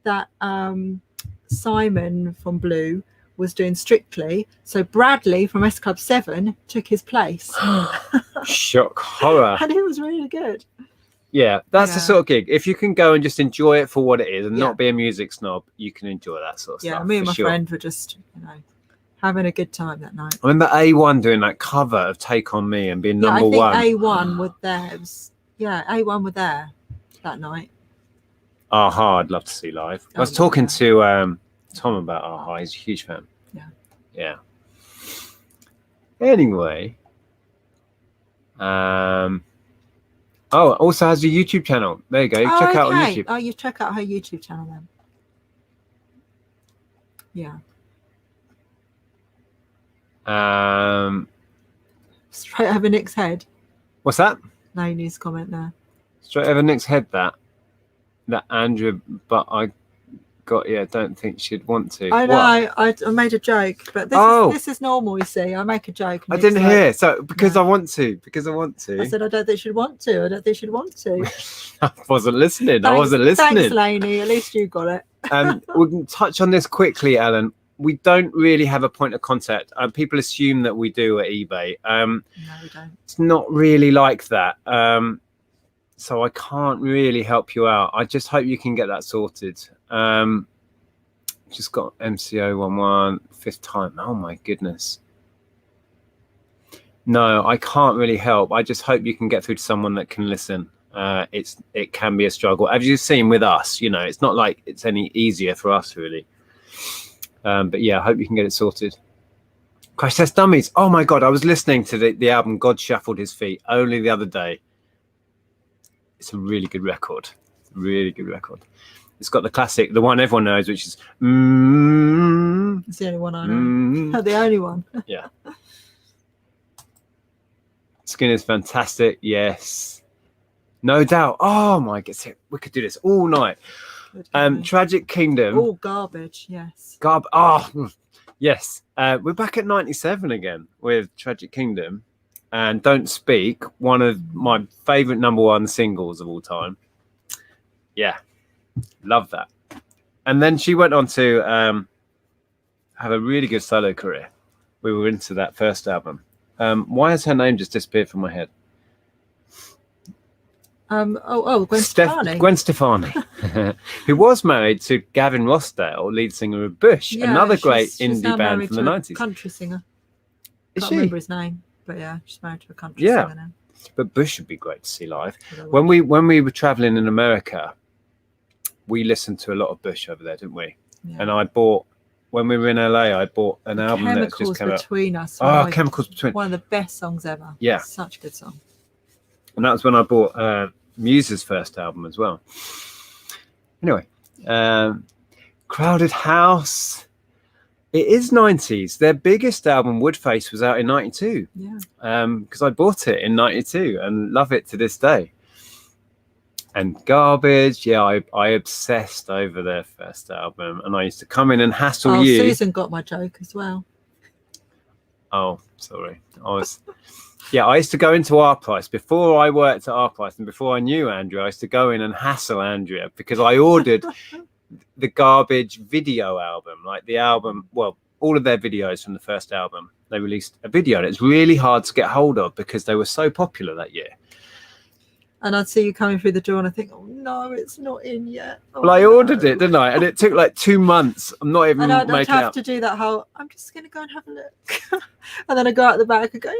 that Simon from Blue was doing Strictly. So Bradley from S Club 7 took his place. Shock horror. And it was really good. Yeah, that's the sort of gig. If you can go and just enjoy it for what it is and Yeah. not be a music snob, you can enjoy that sort of stuff. Yeah, me and my for sure. friend were just, having a good time that night. I remember A1 doing that cover of Take On Me and being number one. I think A1 were there. A1 were there that night. Aha, I'd love to see live. I was Oh, talking yeah. to Tom about Aha. He's a huge fan. Yeah. Anyway. Also has a YouTube channel. There you go. Check out on YouTube. Oh, you check out her YouTube channel then. Yeah. Straight over Nick's head. What's that? No news comment there. Straight over Nick's head, that Andrea, but I don't think she'd want to. I know. What? I made a joke, but this is normal. You see, I make a joke. I didn't hear. So because I want to. I said I don't think she'd want to. I don't think she'd want to. I wasn't listening. Thanks, Lainey. At least you got it. We can touch on this quickly, Alan. We don't really have a point of contact. People assume that we do at eBay. No, we don't. It's not really like that. So I can't really help you out. I just hope you can get that sorted. Just got MCO11 5th time. Oh my goodness. No, I can't really help. I just hope you can get through to someone that can listen. It can be a struggle. As you've seen with us, it's not like it's any easier for us really. But yeah, I hope you can get it sorted. Crash Test Dummies. Oh my God, I was listening to the album God Shuffled His Feet only the other day. It's a really good record. Really good record. It's got the classic, the one everyone knows, which is It's the only one I know. The only one. Yeah. Skin is fantastic. Yes. No doubt. Oh my God. We could do this all night. Tragic Kingdom. Oh, garbage. Yes. Yes. We're back at 97 again with Tragic Kingdom and Don't Speak, one of my favorite #1 singles of all time. Yeah. Love that. And then she went on to have a really good solo career. We were into that first album. Why has her name just disappeared from my head? Gwen Stefani. Gwen Stefani, who was married to Gavin Rossdale, lead singer of Bush, another great indie band from the 90s. Country singer. Is Can't she? remember his name, but yeah, she's married to a country singer now. But Bush would be great to see live. When we were traveling in America, we listened to a lot of Bush over there, didn't we? Yeah. And I bought when we were in LA, I bought an album that's just come out. Between Us. Oh, Chemicals Between. One of the best songs ever. Yeah. It's such a good song. And that was when I bought Muse's first album as well. Anyway, Crowded House. It is 90s. Their biggest album, Woodface, was out in 92. Yeah. Because I bought it in 92 and love it to this day. And Garbage, yeah, I obsessed over their first album, and I used to come in and hassle you. Susan got my joke as well. Oh, sorry. I used to go into Our Price before I worked at Our Price, and before I knew Andrea, I used to go in and hassle Andrea because I ordered the Garbage video album, like the album, well, all of their videos from the first album. They released a video, and it's really hard to get hold of because they were so popular that year. And I'd see you coming through the door and I think, oh no, it's not in yet. Oh, well, I ordered it, didn't I? And it took like 2 months. I'm not even making I'd have to do that whole, I'm just going to go and have a look. And then I go out the back and go,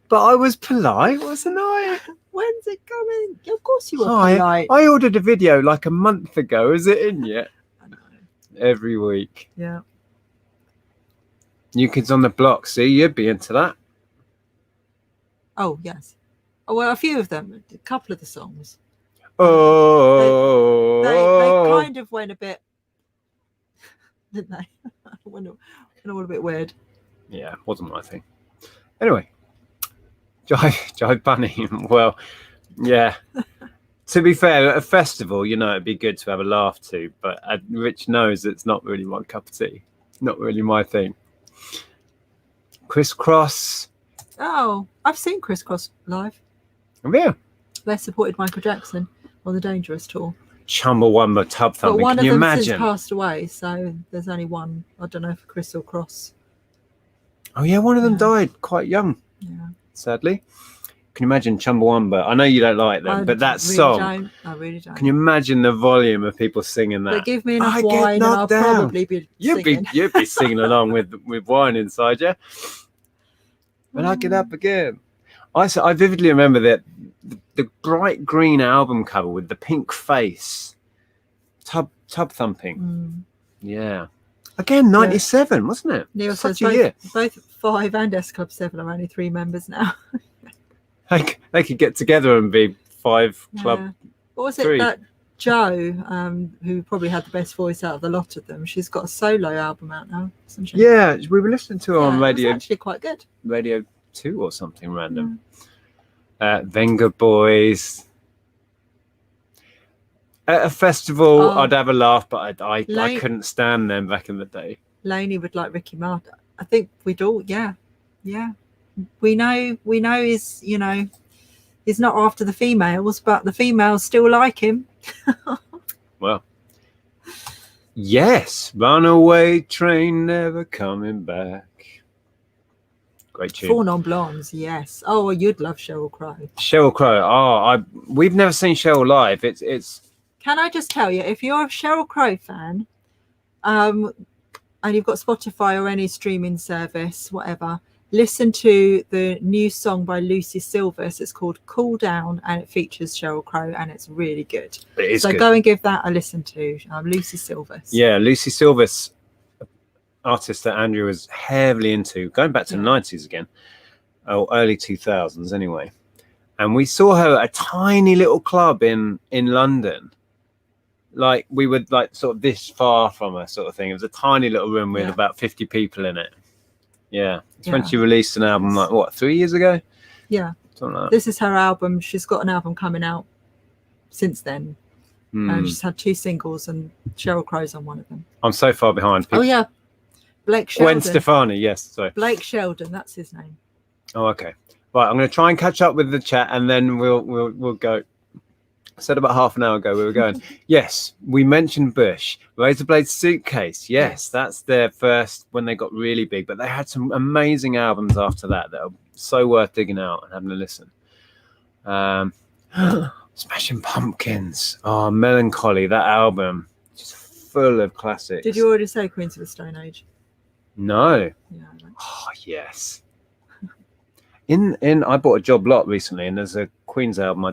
but I was polite, wasn't I? When's it coming? Of course you were polite. I ordered a video like a month ago. Is it in yet? I know. Every week. Yeah. New Kids on the Block. See, you'd be into that. Oh, yes. Oh, well, a few of them, a couple of the songs. Oh, they kind of went a bit, didn't they? went all a bit weird. Yeah, wasn't my thing. Anyway, Jive Bunny. Well, yeah. To be fair, at a festival, you know, it'd be good to have a laugh to, but Rich knows it's not really my cup of tea. Not really my thing. Criss Cross. Oh, I've seen Criss Cross live. Oh, yeah. They supported Michael Jackson on the Dangerous tour. Chumbawamba Tub Thumping. But one Can you of them imagine? since passed away, so there's only one. I don't know if Criss or Cross. Oh yeah, one of them died quite young. Yeah. Sadly. Can you imagine Chumbawamba? I know you don't like them, but that song. I really don't. Can you imagine the volume of people singing that? But give me enough wine, and I'll probably be singing. You'd be singing along with wine inside you. When I get up again. I vividly remember that the bright green album cover with the pink face, tub thumping. Yeah, again 97, wasn't it? Neil Such says a year. Both 5 and S Club 7 are only 3 members now. They could get together and be 5 club. What was it 3. that Jo, who probably had the best voice out of the lot of them? She's got a solo album out now, hasn't she? Yeah, we were listening to her on radio. It's actually quite good. Radio 2 or something random. Venga Boys. At a festival, I'd have a laugh, but I couldn't stand them back in the day. Laney would like Ricky Martin. I think we'd all, yeah. We know he's, he's not after the females, but the females still like him. Well, yes, Runaway Train Never Coming Back. Great tune. 4 Non-Blondes, yes. Oh, well, you'd love Sheryl Crow. Sheryl Crow. Oh, we've never seen Sheryl live. It's. Can I just tell you, if you're a Sheryl Crow fan, and you've got Spotify or any streaming service, whatever, listen to the new song by Lucy Silvers. It's called Cool Down, and it features Sheryl Crow, and it's really good. It is so good. Go and give that a listen to. Lucy Silvers. Yeah, Lucy Silvers, artist that Andrea was heavily into, going back to the 90s again, early 2000s anyway. And we saw her at a tiny little club in London. Like, we were like sort of this far from her sort of thing. It was a tiny little room with about 50 people in it. Yeah. It's when she released an album, like, what, 3 years ago? Yeah. Something like that. This is her album. She's got an album coming out since then. She's had 2 singles, and Sheryl Crow's on one of them. I'm so far behind. Oh, yeah. Blake Sheldon. Gwen Stefani, yes. Sorry. Blake Sheldon, that's his name. Oh, okay. Right, I'm going to try and catch up with the chat, and then we'll go. I said about half an hour ago we were going. Yes, we mentioned Bush. Razorblade Suitcase. Yes, that's their first when they got really big, but they had some amazing albums after that are so worth digging out and having a listen. Smashing Pumpkins. Oh, Melancholy, that album. Just full of classics. Did you already say Queens of the Stone Age? No. Yeah. Oh, yes. I bought a Job Lot recently, and there's a Queen's album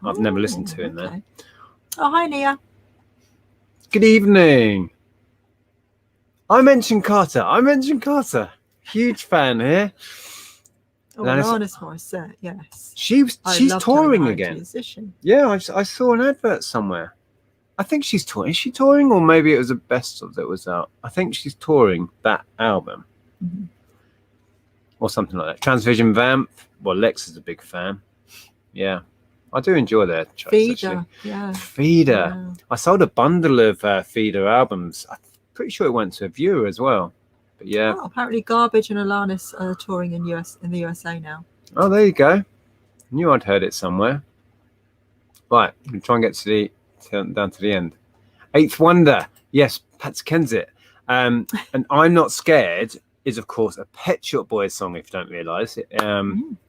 I've never listened to in there. Oh, hi, Nia. Good evening. I mentioned Carter. Huge fan here. Oh, Alanis Morissette, yes. She's touring again. Musician. Yeah, I saw an advert somewhere. I think she's touring. Is she touring, or maybe it was a best of that was out? I think she's touring that album, or something like that. Transvision Vamp. Well, Lex is a big fan. Yeah, I do enjoy their tracks. Feeder, yeah. Feeder. Yeah. I sold a bundle of Feeder albums. I'm pretty sure it went to a viewer as well. But yeah. Oh, apparently Garbage and Alanis are touring in the USA now. Oh, there you go. Knew I'd heard it somewhere. Right, we'll try and get down to the end. Eighth Wonder. Yes, Pat Kensett. And I'm Not Scared is, of course, a Pet Shop Boys song, if you don't realise it.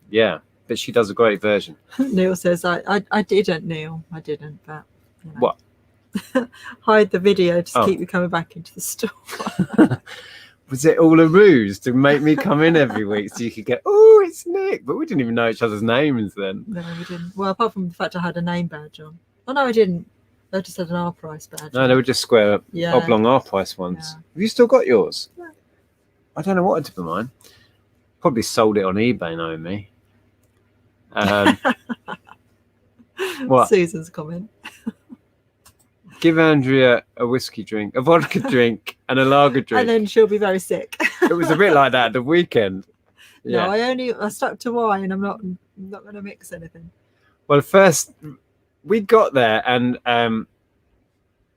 Yeah, but she does a great version. Neil says, I didn't, Neil. I didn't, but... You know. What? Hide the video to keep you coming back into the store. Was it all a ruse to make me come in every week so you could get, oh, it's Nick? But we didn't even know each other's names then. No, we didn't. Well, apart from the fact I had a name badge on. Oh, no, I didn't. I just had an R price badge. No, they were just square, oblong R price ones. Yeah. Have you still got yours? Yeah. I don't know what I did with mine. Probably sold it on eBay, knowing me. What? Susan's comment. Give Andrea a whiskey drink, a vodka drink, and a lager drink. And then she'll be very sick. It was a bit like that at the weekend. Yeah. No, I stuck to wine. I'm not going to mix anything. Well, first we got there and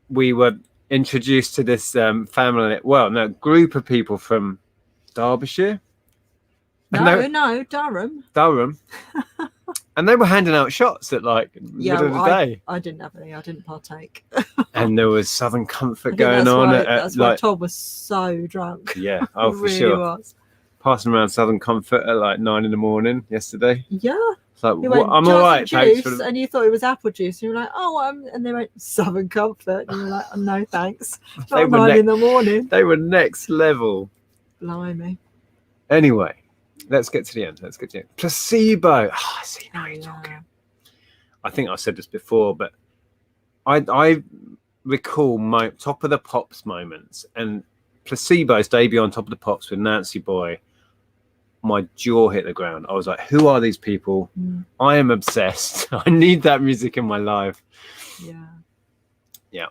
we were introduced to this group of people from Derbyshire. No, Durham. Durham. And they were handing out shots at middle of the day. I didn't have any. I didn't partake. And there was Southern Comfort going on. That's why Tom was so drunk. Yeah, oh for really sure. Was. Passing around Southern Comfort at 9 a.m. yesterday. Yeah. It's like, I'm all right. Thanks and you thought it was apple juice. And you were like, and they went Southern Comfort. And you were like, oh, no, thanks. Not 9 in the morning. They were next level. Blimey. Anyway. Let's get to the end. Placebo. Oh, I see now you're talking. I think I've said this before, but I recall my Top of the Pops moments and Placebo's debut on Top of the Pops with Nancy Boy. My jaw hit the ground. I was like, who are these people? I am obsessed. I need that music in my life. Yeah. Yeah.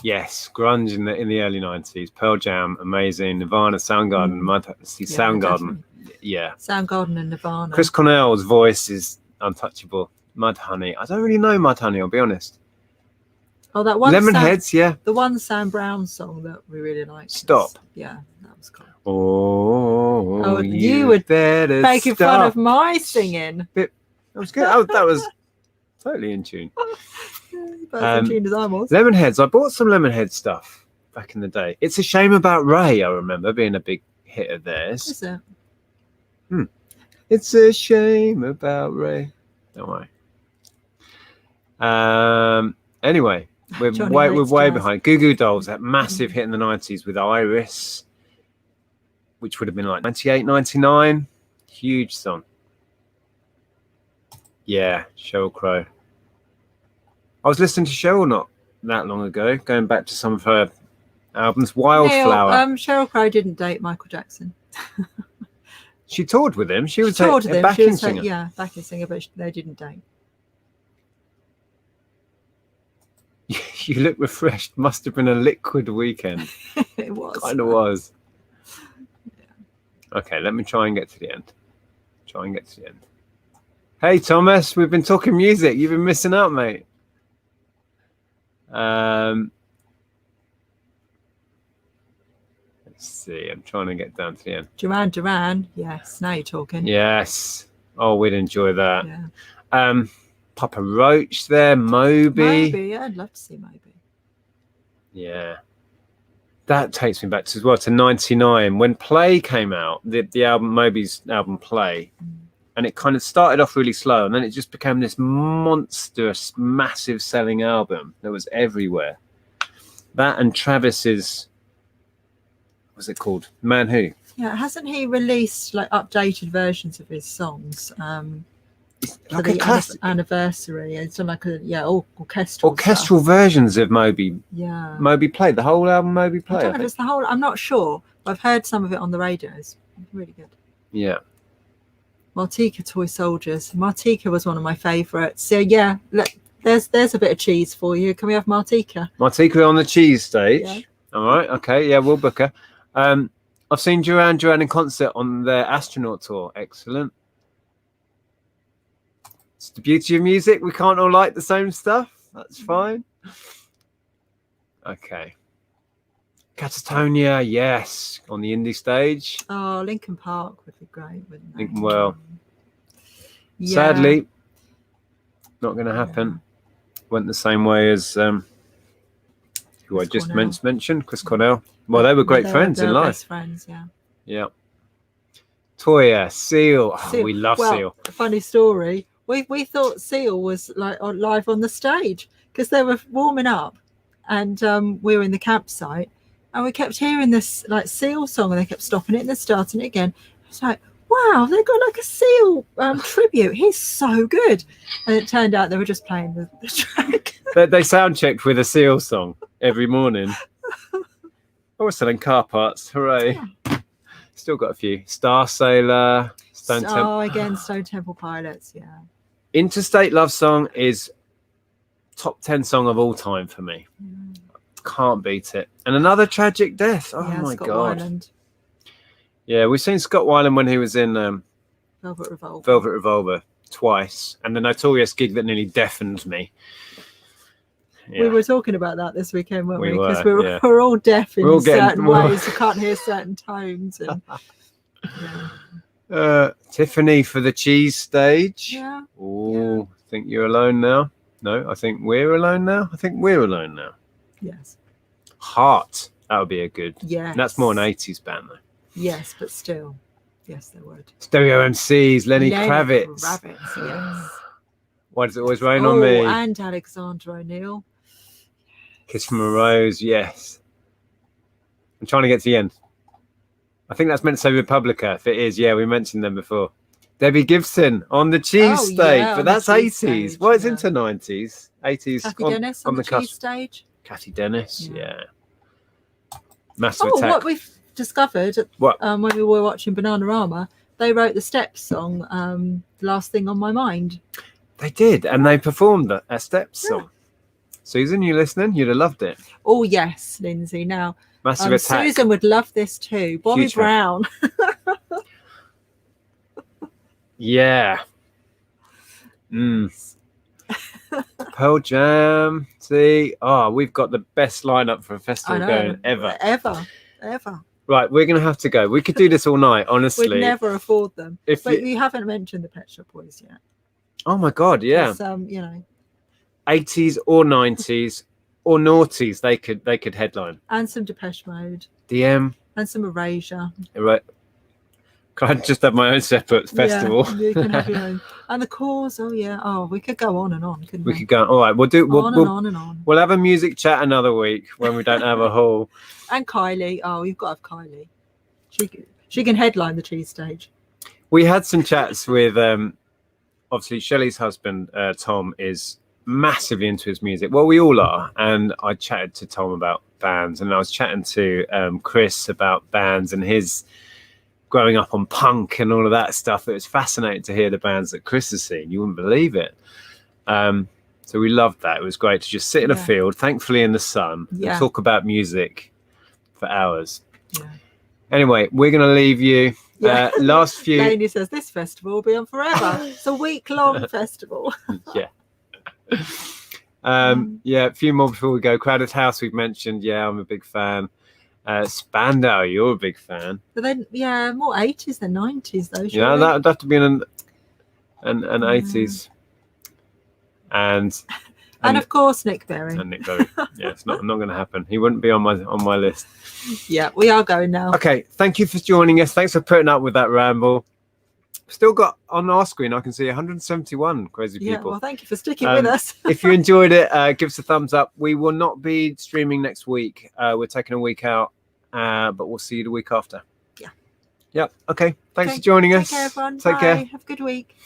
Yes, grunge in the early 90s. Pearl Jam, amazing. Nirvana, Soundgarden, Soundgarden. Yeah. Soundgarden and Nirvana. Chris Cornell's voice is untouchable. Mudhoney. I don't really know Mudhoney, I'll be honest. Oh, that one. Lemonheads, yeah. The one Sam Brown song that we really liked. Stop. Yeah, that was cool. Oh, you were making fun of my singing. That was good. That was totally in tune. Lemonheads. I bought some Lemonhead stuff back in the day. It's a Shame About Ray, I remember being a big hit of theirs. Is it? It's a shame about Ray. Don't worry. Anyway, we're way behind. Goo Goo Dolls, that massive hit in the 90s with Iris, which would have been like 98, 99. Huge song. Yeah, Sheryl Crow. I was listening to Sheryl not that long ago, going back to some of her albums. Wildflower. Sheryl Crow didn't date Michael Jackson. She toured with him. She was a backing singer. Yeah, backing singer, but they didn't date. You look refreshed. Must have been a liquid weekend. It was. Kind of was. Yeah. Okay, let me try and get to the end. Hey, Thomas, we've been talking music. You've been missing out, mate. Let's see. I'm trying to get down to the end. Duran. Yes, now you're talking. Yes. Oh, we'd enjoy that. Yeah. Papa Roach there. Moby. Yeah, I'd love to see Moby. Yeah. That takes me back to 99 when Play came out. The album, Moby's album Play. And it kind of started off really slow, and then it just became this monstrous, massive selling album that was everywhere. That and Travis's, what's it called? Man Who? Yeah, hasn't he released like updated versions of his songs? like for a the classic. anniversary. It's done like a orchestral versions of Moby. Yeah. Moby Play, the whole album Moby Play. I don't know if it's the whole. I'm not sure. I've heard some of it on the radio. It's really good. Yeah. Martika Toy Soldiers. Martika was one of my favourites. So yeah, there's a bit of cheese for you. Can we have Martika? Martika on the cheese stage. Yeah. All right. Okay. Yeah, we'll book her. I've seen Duran Duran in concert on their astronaut tour. Excellent. It's the beauty of music. We can't all like the same stuff. That's fine. Okay. Catatonia, yes, on the indie stage. Oh, Linkin Park would be great, wouldn't it? Well, yeah. Sadly, not going to happen. Yeah. Went the same way as who Chris I just mentioned, Chris Cornell. Well, they were great friends in life. Best friends, yeah. Yeah. Toya, Seal. Oh, we love Seal. Funny story. We thought Seal was like live on the stage because they were warming up, and we were in the campsite, and we kept hearing this like Seal song, and they kept stopping it and then starting it again. It's like, wow, they've got like a Seal tribute. He's so good. And it turned out they were just playing the track. They sound checked with a Seal song every morning. I was selling car parts. Hooray. Yeah. Still got a few. Star Sailor, Stone Temple. Oh, again, Stone Temple Pilots, yeah. Interstate Love Song is top 10 song of all time for me. Can't beat it. And Another Tragic Death. Oh yeah, my Scott God. Weiland. Yeah, we've seen Scott Weiland when he was in Velvet Revolver. Velvet Revolver twice, and the notorious gig that nearly deafened me. Yeah. We were talking about that this weekend, weren't we? Because we're all deaf in certain ways. We can't hear certain tones. And, Tiffany for the cheese stage. Yeah. Oh, I think you're alone now. No, I think we're alone now. I think we're alone now. Yes. Heart. That would be a good. Yeah. That's more an 80s band though. Yes, but still. Yes, they would. Stereo MCs, Lenny Kravitz. Yes. Why Does It Always Rain on Me? And Alexander O'Neill. Kiss from a Rose, yes. I'm trying to get to the end. I think that's meant to say Republica. If it is, yeah, we mentioned them before. Debbie Gibson on the cheese stage, but that's 80s. Well, it's into 90s, 80s. Kathy Dennis on the cheese stage. Kathy Dennis, yeah. Massive Attack. What we've discovered when we were watching Bananarama, they wrote the Steps song, Last Thing on My Mind. They did, and they performed a Steps song. Susan, you listening? You'd have loved it. Oh, yes, Lindsay. Now, Massive Attack. Susan would love this too. Bobby Brown. Yeah. Pearl Jam. See, we've got the best lineup for a festival going ever. Ever. Right, we're going to have to go. We could do this all night, honestly. We'd never afford them. But you haven't mentioned the Pet Shop Boys yet. Oh my God, yeah. 80s or 90s or noughties, they could headline. And some Depeche Mode. DM. And some Erasure. Right. Can I just have my own separate festival? Yeah, you can have your own. And the Cause, we could go on and on, couldn't we? We could go. All right, we'll on and on. We'll have a music chat another week when we don't have a hall. And Kylie. Oh, you've got to have Kylie. She can headline the cheese stage. We had some chats with obviously Shelley's husband, Tom, is massively into his music. Well, we all are. And I chatted to Tom about bands, and I was chatting to Chris about bands and his growing up on punk and all of that stuff. It was fascinating to hear the bands that Chris has seen. You wouldn't believe it. So we loved that. It was great to just sit in a field, thankfully in the sun, and talk about music for hours. Yeah. Anyway, we're going to leave you. Last few. Lainey says this festival will be on forever. It's a week-long festival. A few more before we go. Crowded House, we've mentioned. Yeah, I'm a big fan. Spandau, you're a big fan. But then, more 80s than 90s, though. Yeah, that'd have to be an 80s. And of course, Nick Berry. And Nick Berry. Yeah, it's not going to happen. He wouldn't be on my list. Yeah, we are going now. Okay, thank you for joining us. Thanks for putting up with that ramble. Still got on our screen, I can see 171 crazy people. Yeah, well, thank you for sticking with us. If you enjoyed it, give us a thumbs up. We will not be streaming next week. We're taking a week out, but we'll see you the week after. Yeah. Okay. Thanks for joining us. Take care, everyone. Take care. Have a good week.